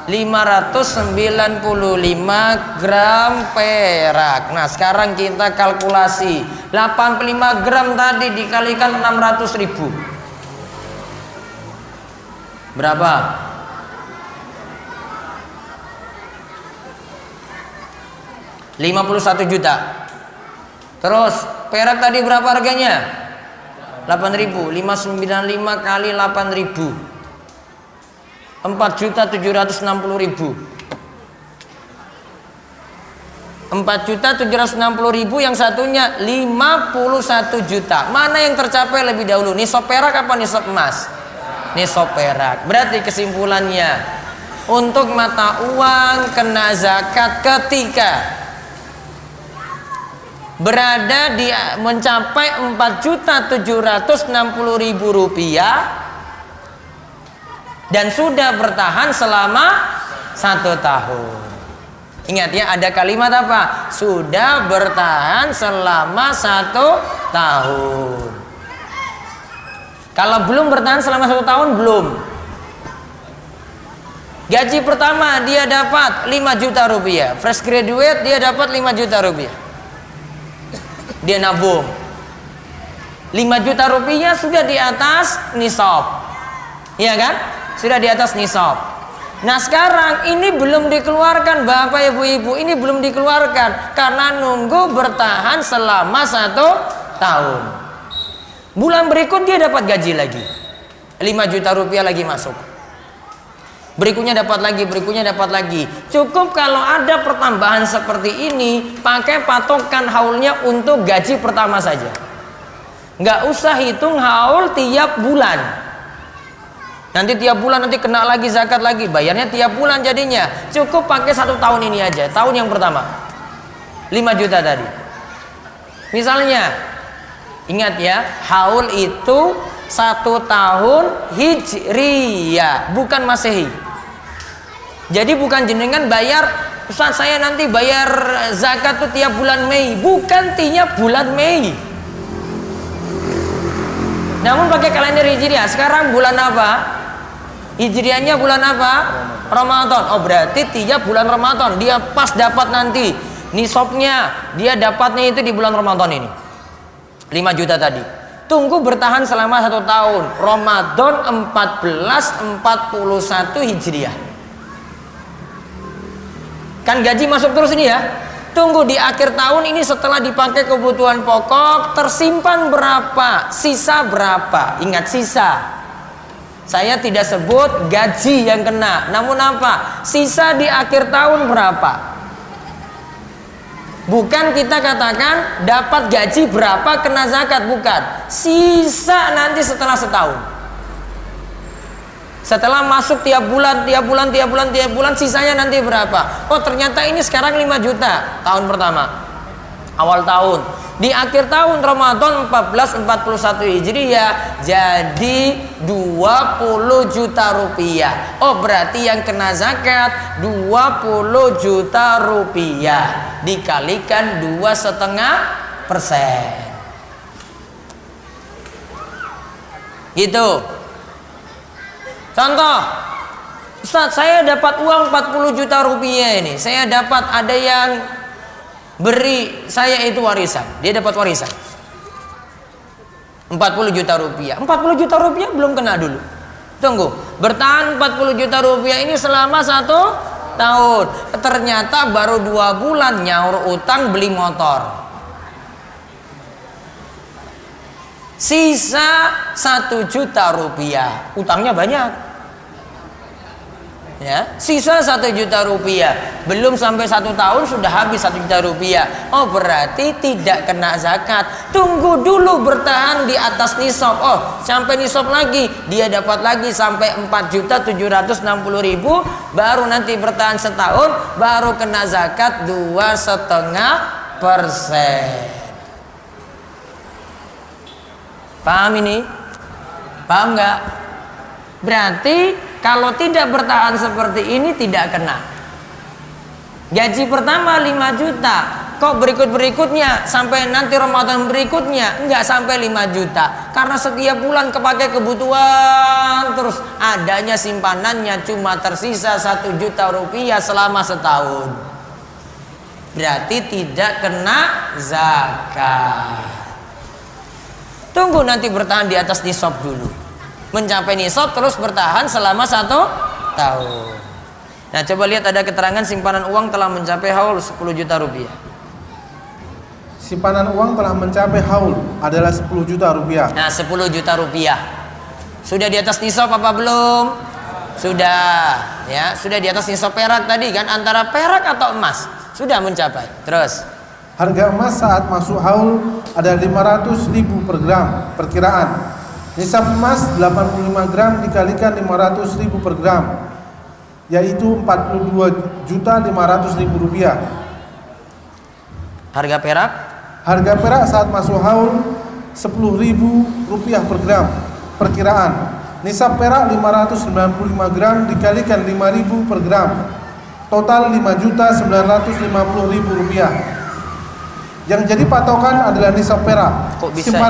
595 gram perak. Nah sekarang kita kalkulasi 85 gram tadi dikalikan 600.000. Berapa? 51 juta. Terus perak tadi berapa harganya? 8.000. 595 kali 8.000. 4.760.000. 4.760.000 yang satunya 51 juta. Mana yang tercapai lebih dahulu? Nisab perak apa nisab emas? Nisab perak. Berarti kesimpulannya untuk mata uang kena zakat ketika berada di mencapai 4.760.000 rupiah dan sudah bertahan selama 1 tahun. Ingat ya, ada kalimat apa? Sudah bertahan selama 1 tahun. Kalau belum bertahan selama 1 tahun, belum. Gaji pertama dia dapat 5 juta rupiah. Fresh graduate dia dapat 5 juta rupiah. Dia nabung 5 juta rupiah sudah di atas nisab, iya kan? Sudah di atas nisab. Nah sekarang ini belum dikeluarkan, bapak ibu-ibu, ini belum dikeluarkan karena nunggu bertahan selama 1 tahun. Bulan berikut dia dapat gaji lagi 5 juta rupiah lagi masuk. Berikutnya dapat lagi, berikutnya dapat lagi. Cukup kalau ada pertambahan seperti ini, pakai patokan haulnya untuk gaji pertama saja. Nggak usah hitung haul tiap bulan. Nanti tiap bulan nanti kena lagi zakat lagi, bayarnya tiap bulan jadinya. Cukup pakai 1 tahun ini aja, tahun yang pertama 5 juta tadi. Misalnya, ingat ya, haul itu 1 tahun hijriyah, bukan masehi. Jadi bukan jenengan bayar, Ustaz saya nanti bayar zakat tuh tiap bulan Mei, bukan tiap bulan Mei. Namun pakai kalender hijriah. Sekarang bulan apa? Hijriahnya bulan apa? Ramadan. Oh berarti tiap bulan Ramadan dia pas dapat nanti nisabnya dia dapatnya itu di bulan Ramadan ini 5 juta tadi. Tunggu bertahan selama 1 tahun, Ramadan 1441 Hijriah. Kan gaji masuk terus ini ya. Tunggu di akhir tahun ini setelah dipakai kebutuhan pokok, tersimpan berapa, sisa berapa. Ingat, sisa. Saya tidak sebut gaji yang kena, namun apa? Sisa di akhir tahun berapa? Bukan kita katakan dapat gaji berapa kena zakat, bukan. Sisa nanti setelah setahun. Setelah masuk tiap bulan, sisanya nanti berapa? Oh, ternyata ini sekarang 5 juta tahun pertama, awal tahun. Di akhir tahun Ramadan 1441 Hijriah jadi 20 juta rupiah. Oh, berarti yang kena zakat 20 juta rupiah dikalikan 2,5%. Gitu. Contoh, Ustadz, saya dapat uang 40 juta rupiah ini. Saya dapat, ada yang beri saya itu warisan. Dia dapat warisan 40 juta rupiah. 40 juta rupiah belum kena dulu. Tunggu, bertahan 40 juta rupiah ini selama 1 tahun. Ternyata baru 2 bulan nyaur utang beli motor. Sisa 1 juta rupiah. Utangnya banyak. Ya, sisa 1 juta rupiah. Belum sampai 1 tahun sudah habis 1 juta rupiah. Oh, berarti tidak kena zakat. Tunggu dulu bertahan di atas nisab. Oh, sampai nisab lagi dia dapat lagi sampai 4.760.000, baru nanti bertahan setahun, baru kena zakat 2,5%. Paham ini? Paham nggak? Berarti kalau tidak bertahan seperti ini tidak kena. Gaji pertama 5 juta, kok berikutnya sampai nanti Ramadan berikutnya enggak sampai 5 juta. Karena setiap bulan kepake kebutuhan terus, adanya simpanannya cuma tersisa 1 juta rupiah selama setahun. Berarti tidak kena zakat. Tunggu nanti bertahan di atas nisab dulu. Mencapai nisab terus bertahan selama 1 tahun. Nah, coba lihat, ada keterangan simpanan uang telah mencapai haul 10 juta rupiah. Simpanan uang telah mencapai haul adalah 10 juta rupiah. Nah, 10 juta rupiah. Sudah di atas nisab apa belum? Sudah, ya, sudah di atas nisab perak tadi kan, antara perak atau emas. Sudah mencapai. Terus harga emas saat masuk haul ada 500.000 per gram perkiraan. Nisab emas 85 gram dikalikan 500.000 per gram, yaitu 42.500.000 rupiah. Harga perak? Harga perak saat masuk haul 10.000 rupiah per gram perkiraan. Nisab perak 595 gram dikalikan 5.000 per gram, total 5.950.000 rupiah. Yang jadi patokan adalah nisab perak. Kok bisa?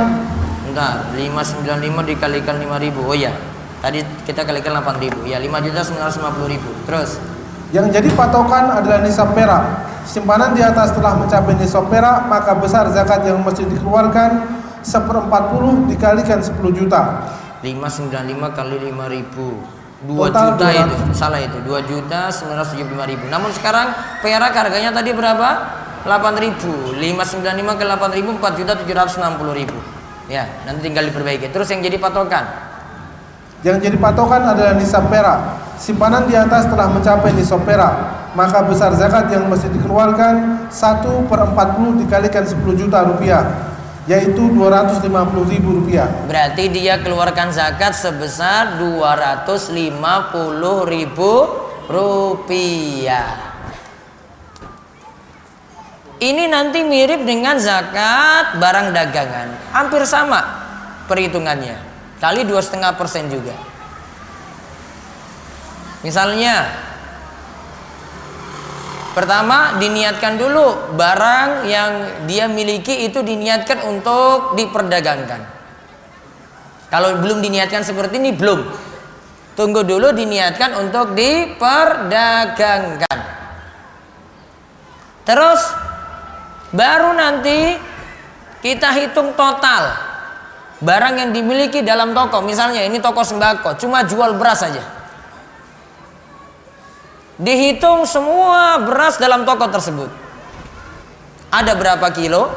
Bentar, 595 dikalikan 5.000. Oh iya, tadi kita kalikan 8.000. Ya, 5.950.000. Terus yang jadi patokan adalah nisab perak. Simpanan di atas telah mencapai nisab perak, maka besar zakat yang mesti dikeluarkan 1/40 dikalikan 10 juta. 595 kali 5.000, 2 Total juta 200. itu. Salah itu, 2.975.000. Namun sekarang perak harganya tadi berapa? 8.000. 595 ke 8.000, 4.760.000. Ya, nanti tinggal diperbaiki. Terus yang jadi patokan? Yang jadi patokan adalah nisab perak. Simpanan di atas telah mencapai nisab perak, maka besar zakat yang mesti dikeluarkan 1/40 dikalikan 10 juta rupiah, yaitu 250.000 rupiah. Berarti dia keluarkan zakat sebesar 250.000 rupiah. Ini nanti mirip dengan zakat barang dagangan, hampir sama perhitungannya, kali 2,5% juga. Misalnya, pertama diniatkan dulu barang yang dia miliki itu diniatkan untuk diperdagangkan. Kalau belum diniatkan seperti ini, belum. Tunggu dulu diniatkan untuk diperdagangkan. Terus Baru nanti kita hitung total barang yang dimiliki dalam toko. Misalnya ini toko sembako, cuma jual beras saja. Dihitung semua beras dalam toko tersebut. Ada berapa kilo?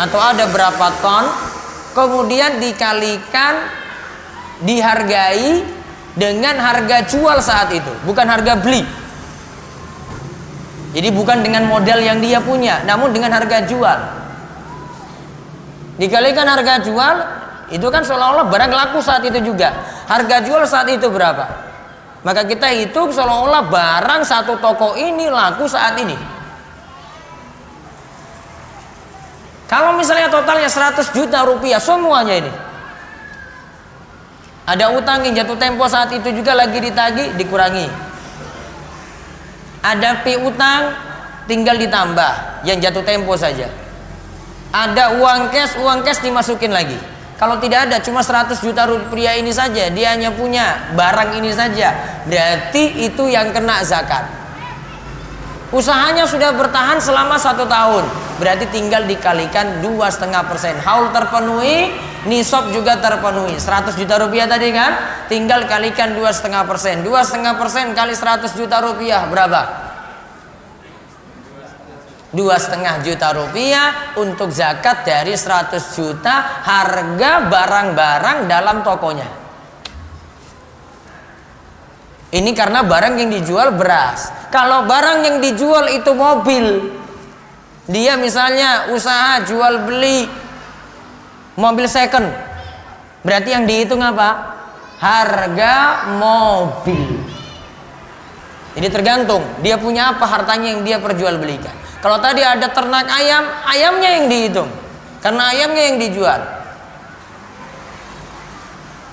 Atau ada berapa ton? Kemudian dikalikan, dihargai dengan harga jual saat itu, bukan harga beli. Jadi bukan dengan modal yang dia punya, namun dengan harga jual. Dikalikan harga jual, itu kan seolah-olah barang laku saat itu juga. Harga jual saat itu berapa? Maka kita hitung seolah-olah barang satu toko ini laku saat ini. Kalau misalnya totalnya 100 juta rupiah semuanya ini, ada utang yang jatuh tempo saat itu juga lagi ditagih, dikurangi. Ada piutang, tinggal ditambah yang jatuh tempo saja. Ada uang cash dimasukin lagi. Kalau tidak ada, cuma 100 juta rupiah ini saja, dia hanya punya barang ini saja, berarti itu yang kena zakat. Usahanya sudah bertahan selama 1 tahun, berarti tinggal dikalikan 2,5%. Haul terpenuhi, nisab juga terpenuhi. 100 juta rupiah tadi kan, tinggal kalikan 2,5%. 2,5% kali 100 juta rupiah berapa? 2,5 juta rupiah untuk zakat dari 100 juta harga barang-barang dalam tokonya. Ini karena barang yang dijual beras. Kalau barang yang dijual itu mobil, dia misalnya usaha jual beli mobil second, berarti yang dihitung apa? Harga mobil. Jadi tergantung dia punya apa hartanya yang dia perjualbelikan. Kalau tadi ada ternak ayam, ayamnya yang dihitung, karena ayamnya yang dijual.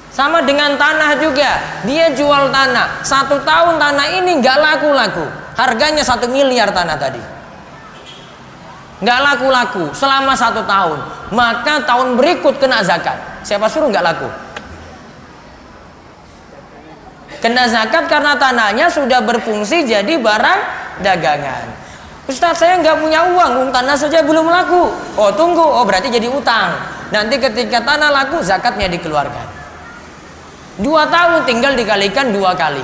Sama dengan tanah juga, dia jual tanah 1 tahun, tanah ini nggak laku-laku, harganya 1 miliar tanah tadi, nggak laku-laku selama 1 tahun, maka tahun berikut kena zakat. Siapa suruh nggak laku? Kena zakat karena tanahnya sudah berfungsi jadi barang dagangan. Ustaz, saya nggak punya uang, tanah saja belum laku. Oh tunggu, oh berarti jadi utang. Nanti ketika tanah laku, zakatnya dikeluarkan. 2 tahun tinggal dikalikan 2 kali.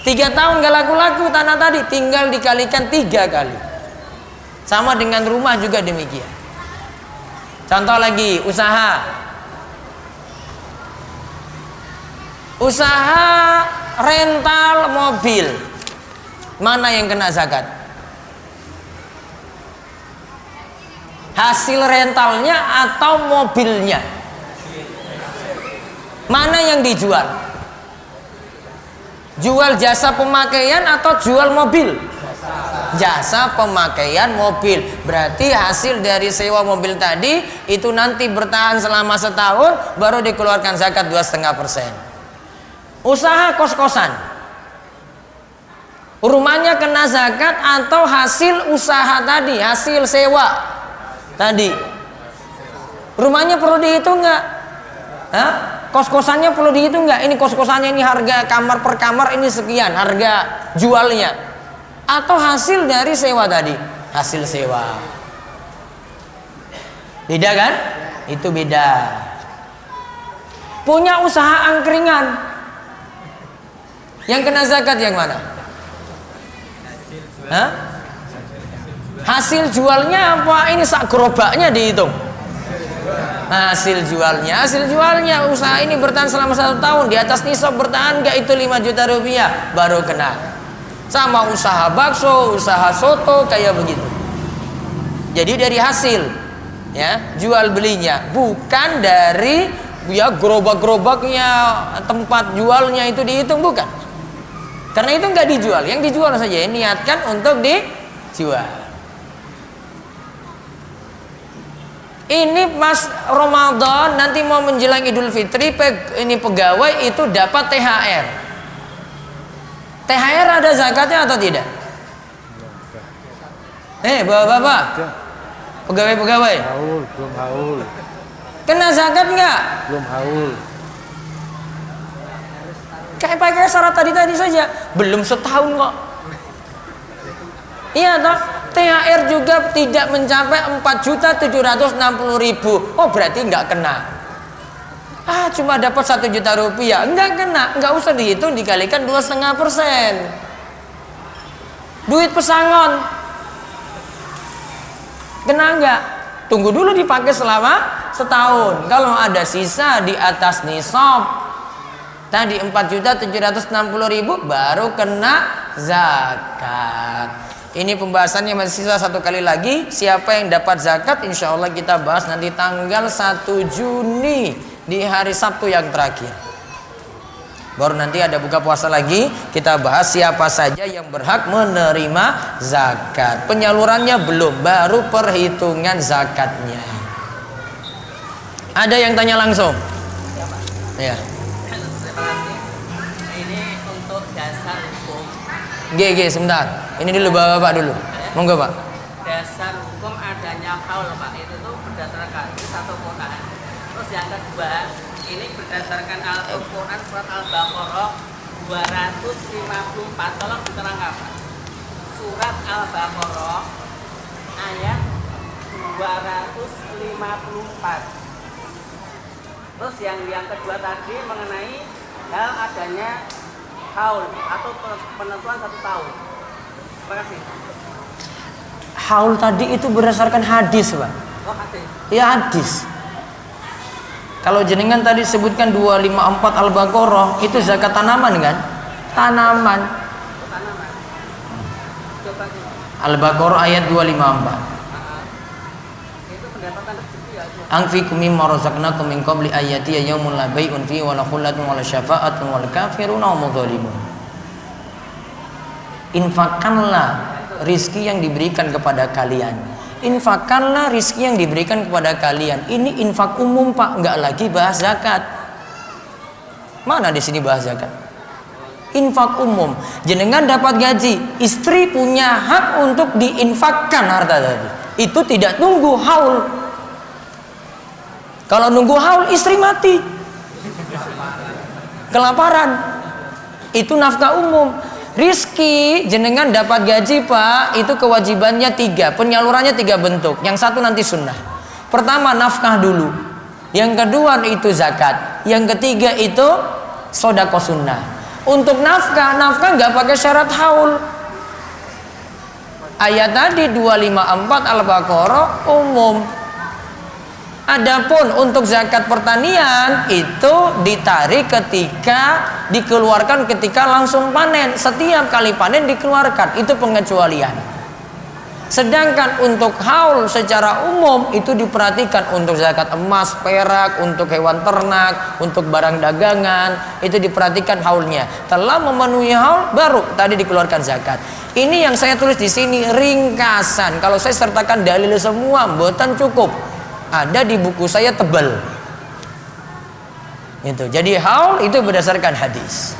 3 tahun nggak laku-laku tanah tadi, tinggal dikalikan 3 kali. Sama dengan rumah juga demikian. Contoh lagi, usaha rental mobil, mana yang kena zakat? Hasil rentalnya atau mobilnya? Mana yang dijual? Jual jasa pemakaian atau jual mobil? Jasa pemakaian mobil. Berarti hasil dari sewa mobil tadi itu nanti bertahan selama 1 tahun, baru dikeluarkan zakat 2,5%. Usaha kos-kosan, rumahnya kena zakat atau hasil usaha tadi, hasil sewa tadi? Rumahnya perlu dihitung nggak? Kos-kosannya perlu dihitung nggak? Ini kos-kosannya, ini harga kamar per kamar ini sekian harga jualnya, atau hasil dari sewa tadi? Hasil sewa. Beda kan? Itu beda. Punya usaha angkringan, yang kena zakat yang mana? Hasil jualnya apa? Ini sak gerobaknya dihitung. Hasil jualnya usaha ini bertahan selama 1 tahun, di atas nisab bertahan nggak itu 5 juta rupiah, baru kena. Sama usaha bakso, usaha soto kayak begitu. Jadi dari hasil ya jual belinya, bukan dari ya gerobak-gerobaknya tempat jualnya itu dihitung, bukan. Karena itu nggak dijual, yang dijual saja niatkan untuk dijual. Ini pas Ramadan nanti mau menjelang Idul Fitri, ini pegawai itu dapat THR. THR ada zakatnya atau tidak? Bapak-bapak, pegawai-pegawai. Belum haul. Kena zakat nggak? Belum haul. Kayak pakai syarat tadi saja, belum setahun kok. Iya toh, THR juga tidak mencapai 4.760.000. Oh berarti nggak kena. Cuma dapat 1 juta rupiah, nggak kena. Nggak usah dihitung, dikalikan 2,5%. Duit pesangon, kena nggak? Tunggu dulu dipakai selama setahun. Kalau ada sisa di atas nisab tadi 4.760.000 baru kena zakat. Ini pembahasannya masih sisa 1 kali lagi. Siapa yang dapat zakat, insya Allah kita bahas nanti tanggal 1 Juni di hari Sabtu yang terakhir. Baru nanti ada buka puasa lagi, kita bahas siapa saja yang berhak menerima zakat. Penyalurannya belum, baru perhitungan zakatnya. Ada yang tanya langsung? Ya. Ini untuk dasar hukum. GG sebentar. Ini dulu Bapak dulu. Monggo Pak. Dasar hukum adanya haul Pak, itu tuh berdasarkan satu Quran. Terus yang kedua, ini berdasarkan Al-Quran surat Al-Baqarah 254. Tolong diterangkan Pak. Surat Al-Baqarah ayat 254. Terus yang kedua tadi mengenai hal adanya haul atau penentuan 1 tahun. Terima kasih. Haul tadi itu berdasarkan hadis Pak. Oh, hadis. Ya hadis. Kalau jenengan tadi sebutkan 254 Al-Baqarah itu zakat tanaman kan? Tanaman. Tanaman. Coba sih. Al-Baqarah ayat 254. Itu pendapatan rezeki ya. Anfiqu mimma razaqnakum min qabli ayati yaumun la bai'un fi wa la khullatun wa la syafa'atun wal kafiruna hum dzalimun. Infakkanlah rizki yang diberikan kepada kalian. Infakkanlah rizki yang diberikan kepada kalian. Ini infak umum Pak, nggak lagi bahas zakat. Mana di sini bahas zakat? Infak umum. Jenengan dapat gaji, istri punya hak untuk diinfakkan harta tadi. Itu tidak nunggu haul. Kalau nunggu haul istri mati, kelaparan. Itu nafkah umum. Rizki jenengan dapat gaji Pak, itu kewajibannya 3, penyalurannya 3 bentuk. Yang satu nanti sunnah. Pertama nafkah dulu, yang kedua itu zakat, yang ketiga itu sodaqah sunnah. Untuk nafkah nggak pakai syarat haul. Ayat tadi 254 Al-Baqarah umum. Adapun untuk zakat pertanian itu ditarik ketika dikeluarkan ketika langsung panen. Setiap kali panen dikeluarkan, itu pengecualian. Sedangkan untuk haul secara umum itu diperhatikan untuk zakat emas, perak, untuk hewan ternak, untuk barang dagangan, itu diperhatikan haulnya. Telah memenuhi haul baru tadi dikeluarkan zakat. Ini yang saya tulis di sini ringkasan. Kalau saya sertakan dalil semua mboten cukup. Ada di buku saya tebal. Itu. Jadi haul itu berdasarkan hadis.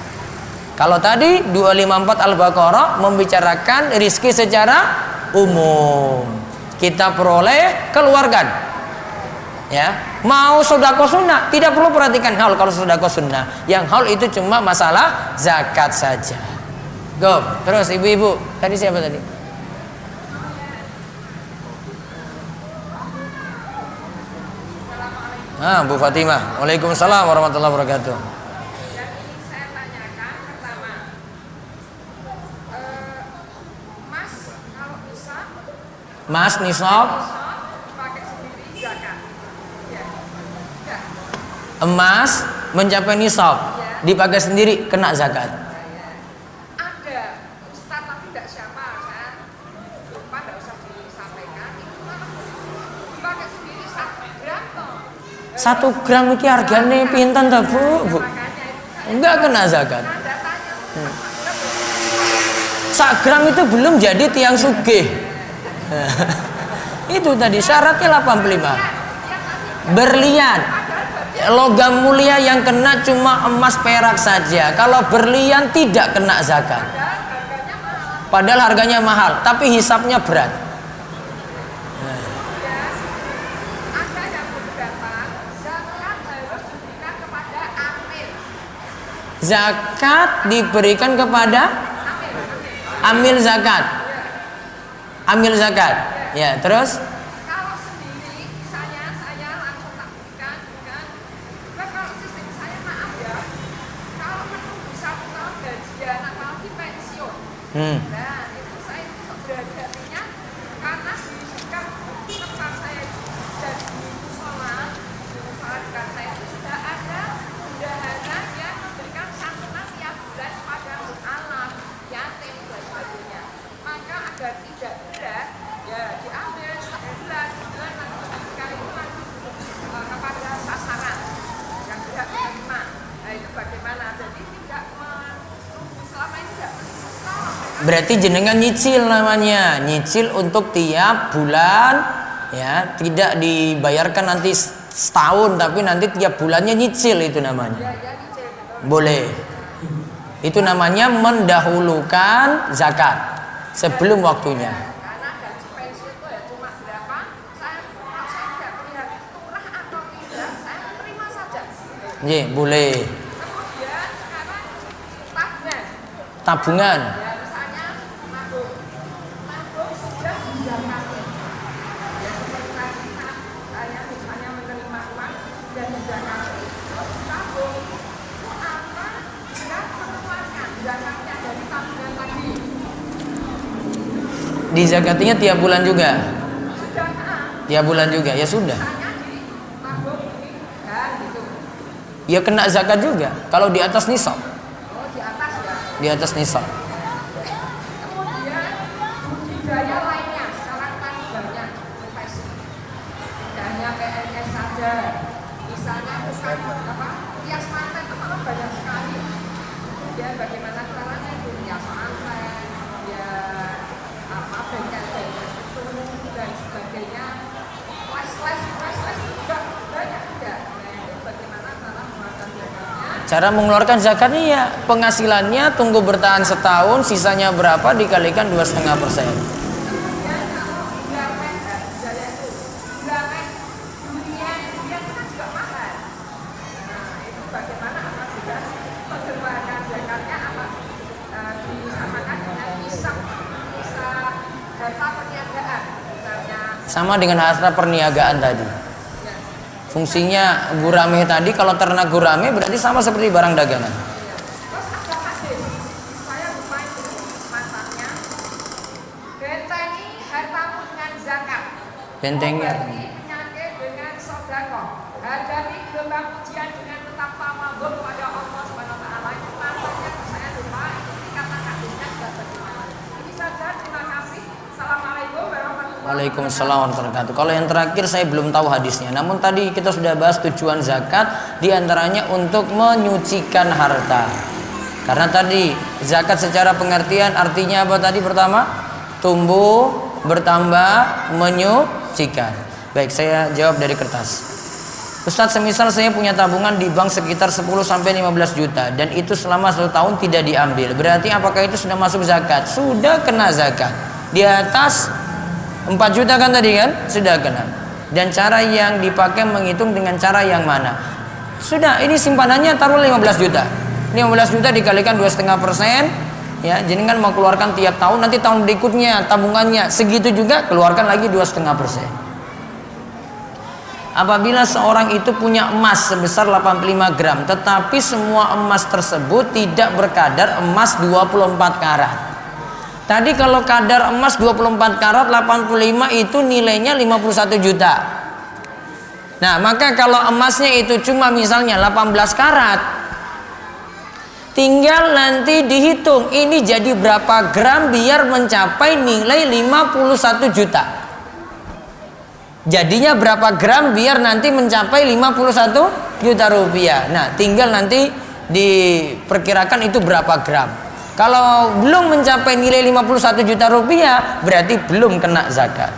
Kalau tadi 254 Al-Baqarah membicarakan rizki secara umum. Kita peroleh, keluarkan. Ya, mau sedekah sunnah tidak perlu perhatikan haul kalau sedekah sunnah. Yang haul itu cuma masalah zakat saja. Go. Terus ibu-ibu, tadi siapa tadi? Bu Fatimah. Waalaikumsalam warahmatullahi wabarakatuh. Yang ingin saya tanyakan pertama, emas kalau nisab, Mas nisab, pakai sendiri zakat. Ya. Ya. emas mencapai nisab, dipakai sendiri kena zakat. Ada ustaz tapi tidak siapa, saya lupa, tidak usah disampaikan. Itu malah dipakai sendiri 1 gram toh. 1 gram iki hargane pinten ta, Bu? Enggak kena zakat. 1 gram itu belum jadi tiang sugih. Itu tadi syaratnya 85. Berlian. Logam mulia yang kena cuma emas perak saja. Kalau berlian tidak kena zakat. Padahal harganya mahal, tapi hisapnya berat. Zakat diberikan kepada amil zakat. ambil zakat. Ya, terus Kalau sendiri, misalnya saya langsung tak berikan, kan? Nah, kalau sistem saya maaf ya, kalau menunggu 1 tahun gajian, apalagi pensiun. Nah, itu saya untuk berhati-hatinya karena di dekat tempat saya dan di musola dekat saya itu sudah ada bendahara yang memberikan santunan tiap bulan pada anak yatim dan sebagainya. Maka agar tidak berat, ya diambil sebulan langsung diberikan itu langsung kepada sasaran yang tidak menerima. Nah itu bagaimana? Jadi tidak menunggu selama ini tidak menunggu. berarti jenengan nyicil namanya, nyicil untuk tiap bulan, ya, tidak dibayarkan nanti setahun, tapi nanti tiap bulannya nyicil, itu namanya. Ya, dicil, betul. Boleh. Itu namanya mendahulukan zakat sebelum waktunya. Karena gaji pensiun itu ya cuma berapa, saya tidak melihat murah atau tidak, saya terima saja. Boleh. Kemudian sekarang tabungan. Tabungan. Ya misalnya nabung sudah dizakatin. Ya seperti tadi saya misalnya menerima uang dan dizakatin, terus tabung. Itu apa? Dengan mengeluarkan zakatnya dari tabungan tadi. Dizakatinya tiap bulan juga. Sudah Tiap bulan juga. Ya sudah. misalnya di tabung ini dan gitu. Ya kena zakat juga kalau di atas nisab. Oh di atas ya. Di atas nisab. Kemudian budidaya lainnya sekarang kan banyak profesi. Tidak hanya PNS saja. Misalnya bukan apa hias manten itu malah banyak sekali. Kemudian bagaimana caranya itu hias manten, ya apa bengkel-bengkel itu dan sebagainya. Les itu juga banyak juga. Nah itu bagaimana cara mengeluarkan zakatnya? Cara mengeluarkan zakatnya ya penghasilannya tunggu bertahan setahun, sisanya berapa dikalikan 2,5%. Kemudian kalau bulanan budaya itu bulanan durian itu kan juga mahal. Nah itu bagaimana apa sudah pengeluaran zakatnya apa disamakan dengan hisab harta perniagaan misalnya. Sama dengan harta perniagaan tadi. Ya, Fungsinya gurame tadi, kalau ternak gurame berarti sama seperti barang dagangan. ya. Terus ada hadis, saya lupa itu manfaatnya. Bentengi hartamu dengan zakat. Bentengi. Obati penyakit dengan sedekah. Hadapi gelombang ujian dengan tetap tawadhu pada Allah Subhanahu wa taala. Itu manfaatnya saya lupa itu dikatakan hadisnya sudah bagaimana. Ini saja, terima kasih. Assalamualaikum warahmatullahi wabarakatuh. Waalaikumsalam warahmatullahi wabarakatuh. Kalau yang terakhir saya belum tahu hadisnya. Namun tadi kita sudah bahas tujuan zakat, diantaranya untuk menyucikan harta. Karena tadi zakat secara pengertian artinya apa tadi pertama? Tumbuh, bertambah, menyucikan. Baik, saya jawab dari kertas. Ustadz, semisal saya punya tabungan di bank sekitar 10-15 juta dan itu selama 1 tahun tidak diambil, berarti apakah itu sudah masuk zakat? Sudah kena zakat. Di atas 4 juta kan tadi kan? Sudah kena. Dan cara yang dipakai menghitung dengan cara yang mana? Sudah, ini simpanannya taruh 15 juta. 15 juta dikalikan 2,5%, ya, jadi kan mau keluarkan tiap tahun, nanti tahun berikutnya tabungannya segitu juga, keluarkan lagi 2,5%. Apabila seorang itu punya emas sebesar 85 gram, tetapi semua emas tersebut tidak berkadar emas 24 karat. Tadi kalau kadar emas 24 karat 85 itu nilainya 51 juta. Nah, maka kalau emasnya itu cuma misalnya 18 karat, tinggal nanti dihitung ini jadi berapa gram biar mencapai nilai 51 juta. Jadinya berapa gram biar nanti mencapai 51 juta rupiah. Nah, tinggal nanti diperkirakan itu berapa gram. Kalau belum mencapai nilai 51 juta rupiah, berarti belum kena zakat.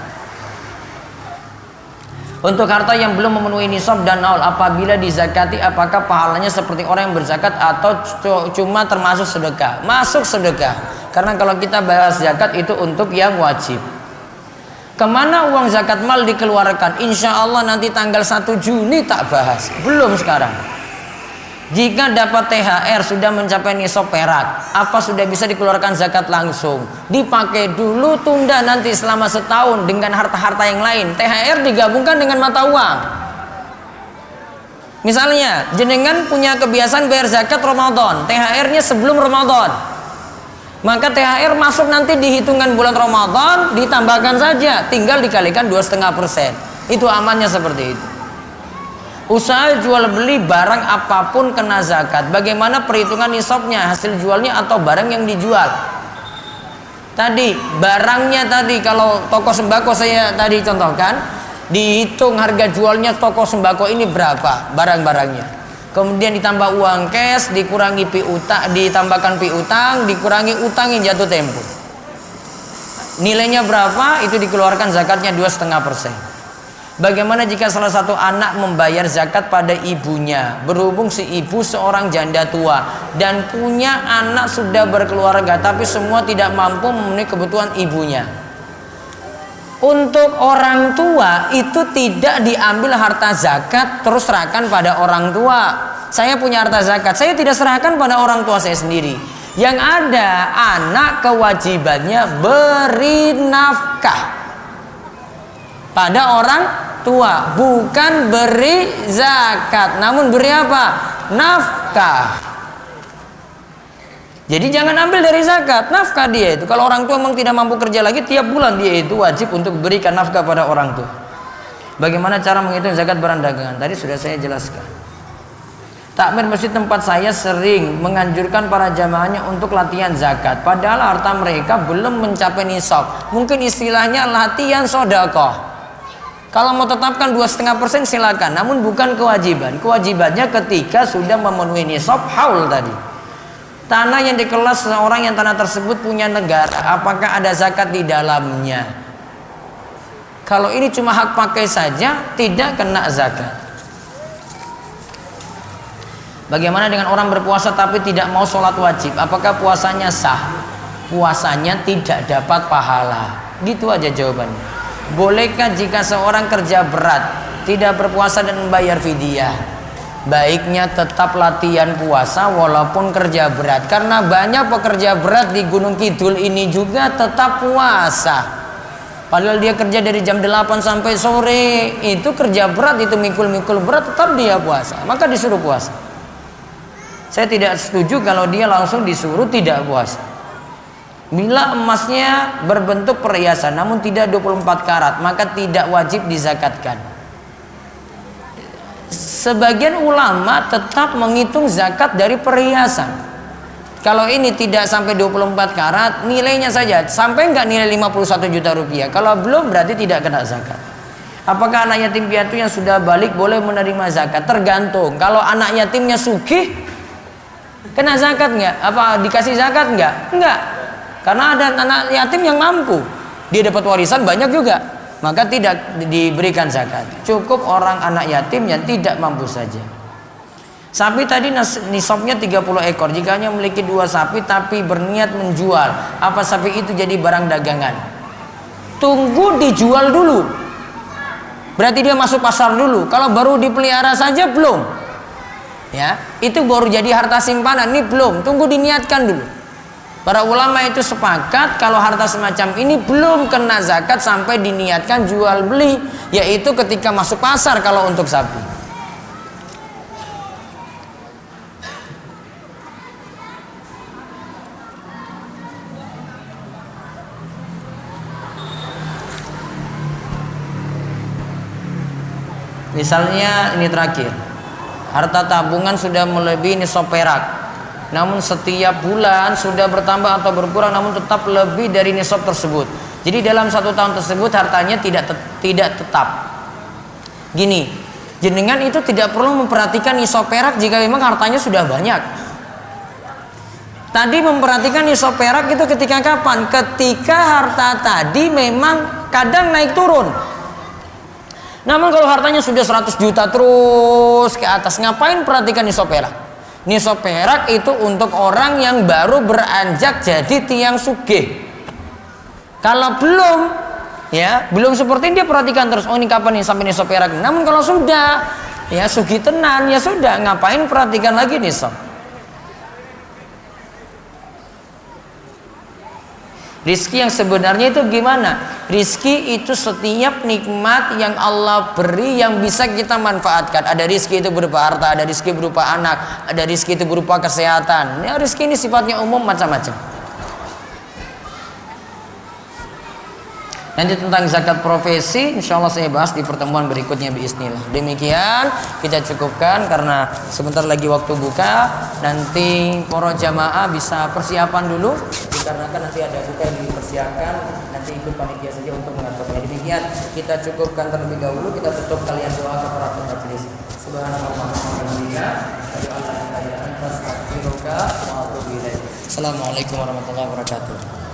Untuk harta yang belum memenuhi nisab dan naul, apabila dizakati, apakah pahalanya seperti orang yang berzakat atau cuma termasuk sedekah? Masuk sedekah. Karena kalau kita bahas zakat itu untuk yang wajib. Kemana uang zakat mal dikeluarkan? Insya Allah nanti tanggal 1 Juni tak bahas. Belum sekarang. Jika dapat THR sudah mencapai nisab perak, apa sudah bisa dikeluarkan zakat langsung? Dipakai dulu, tunda nanti selama setahun dengan harta-harta yang lain. THR digabungkan dengan mata uang. Misalnya, jenengan punya kebiasaan bayar zakat Ramadan, THR-nya sebelum Ramadan. Maka THR masuk nanti di hitungan bulan Ramadan, ditambahkan saja, tinggal dikalikan 2,5%. Itu amannya seperti itu. Usaha jual beli barang apapun kena zakat. Bagaimana perhitungan nisabnya, hasil jualnya atau barang yang dijual? Tadi barangnya tadi, kalau toko sembako saya tadi contohkan, dihitung harga jualnya toko sembako ini berapa barang-barangnya. Kemudian ditambah uang cash, dikurangi piutang, ditambahkan piutang, dikurangi utang yang jatuh tempo. Nilainya berapa? Itu dikeluarkan zakatnya 2,5%. Bagaimana jika salah satu anak membayar zakat pada ibunya, berhubung si ibu seorang janda tua dan punya anak sudah berkeluarga, tapi semua tidak mampu memenuhi kebutuhan ibunya. Untuk orang tua itu tidak diambil harta zakat terus serahkan pada orang tua. Saya punya harta zakat, saya tidak serahkan pada orang tua saya sendiri. Yang ada anak kewajibannya beri nafkah pada orang tua, bukan beri zakat, namun beri apa? Nafkah. Jadi jangan ambil dari zakat, nafkah dia itu. Kalau orang tua memang tidak mampu kerja lagi, tiap bulan dia itu wajib untuk berikan nafkah pada orang tua. Bagaimana cara menghitung zakat barang dagangan? Tadi sudah saya jelaskan. Takmir masjid tempat saya sering menganjurkan para jamaahnya untuk latihan zakat, padahal harta mereka belum mencapai nisab. Mungkin istilahnya latihan sedekah. Kalau mau tetapkan 2,5% silakan, namun bukan kewajiban. Kewajibannya ketika sudah memenuhi nisab haul tadi. Tanah yang dikelola seseorang yang tanah tersebut punya negara, apakah ada zakat di dalamnya? Kalau ini cuma hak pakai saja, tidak kena zakat. Bagaimana dengan orang berpuasa tapi tidak mau sholat wajib? Apakah puasanya sah? Puasanya tidak dapat pahala. Gitu aja jawabannya. Bolehkah jika seorang kerja berat, tidak berpuasa dan membayar fidyah? Baiknya tetap latihan puasa walaupun kerja berat, karena banyak pekerja berat di Gunung Kidul ini juga tetap puasa. Padahal dia kerja dari jam 8 sampai sore, itu kerja berat, itu mikul-mikul berat, tetap dia puasa. Maka disuruh puasa. Saya tidak setuju kalau dia langsung disuruh tidak puasa. Bila emasnya berbentuk perhiasan namun tidak 24 karat, maka tidak wajib dizakatkan. Sebagian ulama tetap menghitung zakat dari perhiasan. Kalau ini tidak sampai 24 karat, nilainya saja. Sampai enggak nilai 51 juta rupiah. Kalau belum berarti tidak kena zakat. Apakah anak yatim piatu yang sudah balik boleh menerima zakat? Tergantung. Kalau anak yatimnya sugih, kena zakat enggak? Apa dikasih zakat enggak? Enggak. Karena ada anak yatim yang mampu, dia dapat warisan banyak juga, maka tidak diberikan zakat. Cukup orang anak yatim yang tidak mampu saja. Sapi tadi nisabnya 30 ekor. Jika hanya memiliki 2 sapi tapi berniat menjual, apa sapi itu jadi barang dagangan? Tunggu dijual dulu. Berarti dia masuk pasar dulu. Kalau baru dipelihara saja belum. Ya, itu baru jadi harta simpanan. Ini belum. Tunggu diniatkan dulu. Para ulama itu sepakat kalau harta semacam ini belum kena zakat sampai diniatkan jual beli, yaitu ketika masuk pasar kalau untuk sapi. Misalnya ini terakhir, harta tabungan sudah melebihi nisab perak, namun setiap bulan sudah bertambah atau berkurang, namun tetap lebih dari nisab tersebut. Jadi dalam 1 tahun tersebut hartanya tidak tetap. Gini, jenengan itu tidak perlu memperhatikan nisab perak jika memang hartanya sudah banyak. Tadi memperhatikan nisab perak itu ketika kapan? Ketika harta tadi memang kadang naik turun. Namun kalau hartanya sudah 100 juta terus ke atas, ngapain perhatikan nisab perak? Nisab perak itu untuk orang yang baru beranjak jadi tiang sugih. Kalau belum, ya belum seperti ini dia perhatikan terus. Oh ini kapan nih sampai nisab perak? Namun kalau sudah Ya sugi tenan, ya sudah, ngapain perhatikan lagi nisab. Rizki yang sebenarnya itu gimana? Rizki itu setiap nikmat yang Allah beri yang bisa kita manfaatkan. Ada rizki itu berupa harta, ada rizki berupa anak, ada rizki itu berupa kesehatan. Ya, rizki ini sifatnya umum macam-macam. Nanti tentang zakat profesi, insya Allah saya bahas di pertemuan berikutnya biiznillah. Demikian kita cukupkan karena sebentar lagi waktu buka. Nanti para jamaah bisa persiapan dulu, dikarenakan nanti ada buka yang dipersiapkan. Nanti ikut panitia saja untuk mengaturnya. Demikian kita cukupkan terlebih dahulu. Kita tutup kalian doa kepada majelis. Subhanallah wa bihamdihi, asyhadu an la ilaha illa anta, astaghfiruka wa atubu ilaik. Assalamualaikum warahmatullahi wabarakatuh.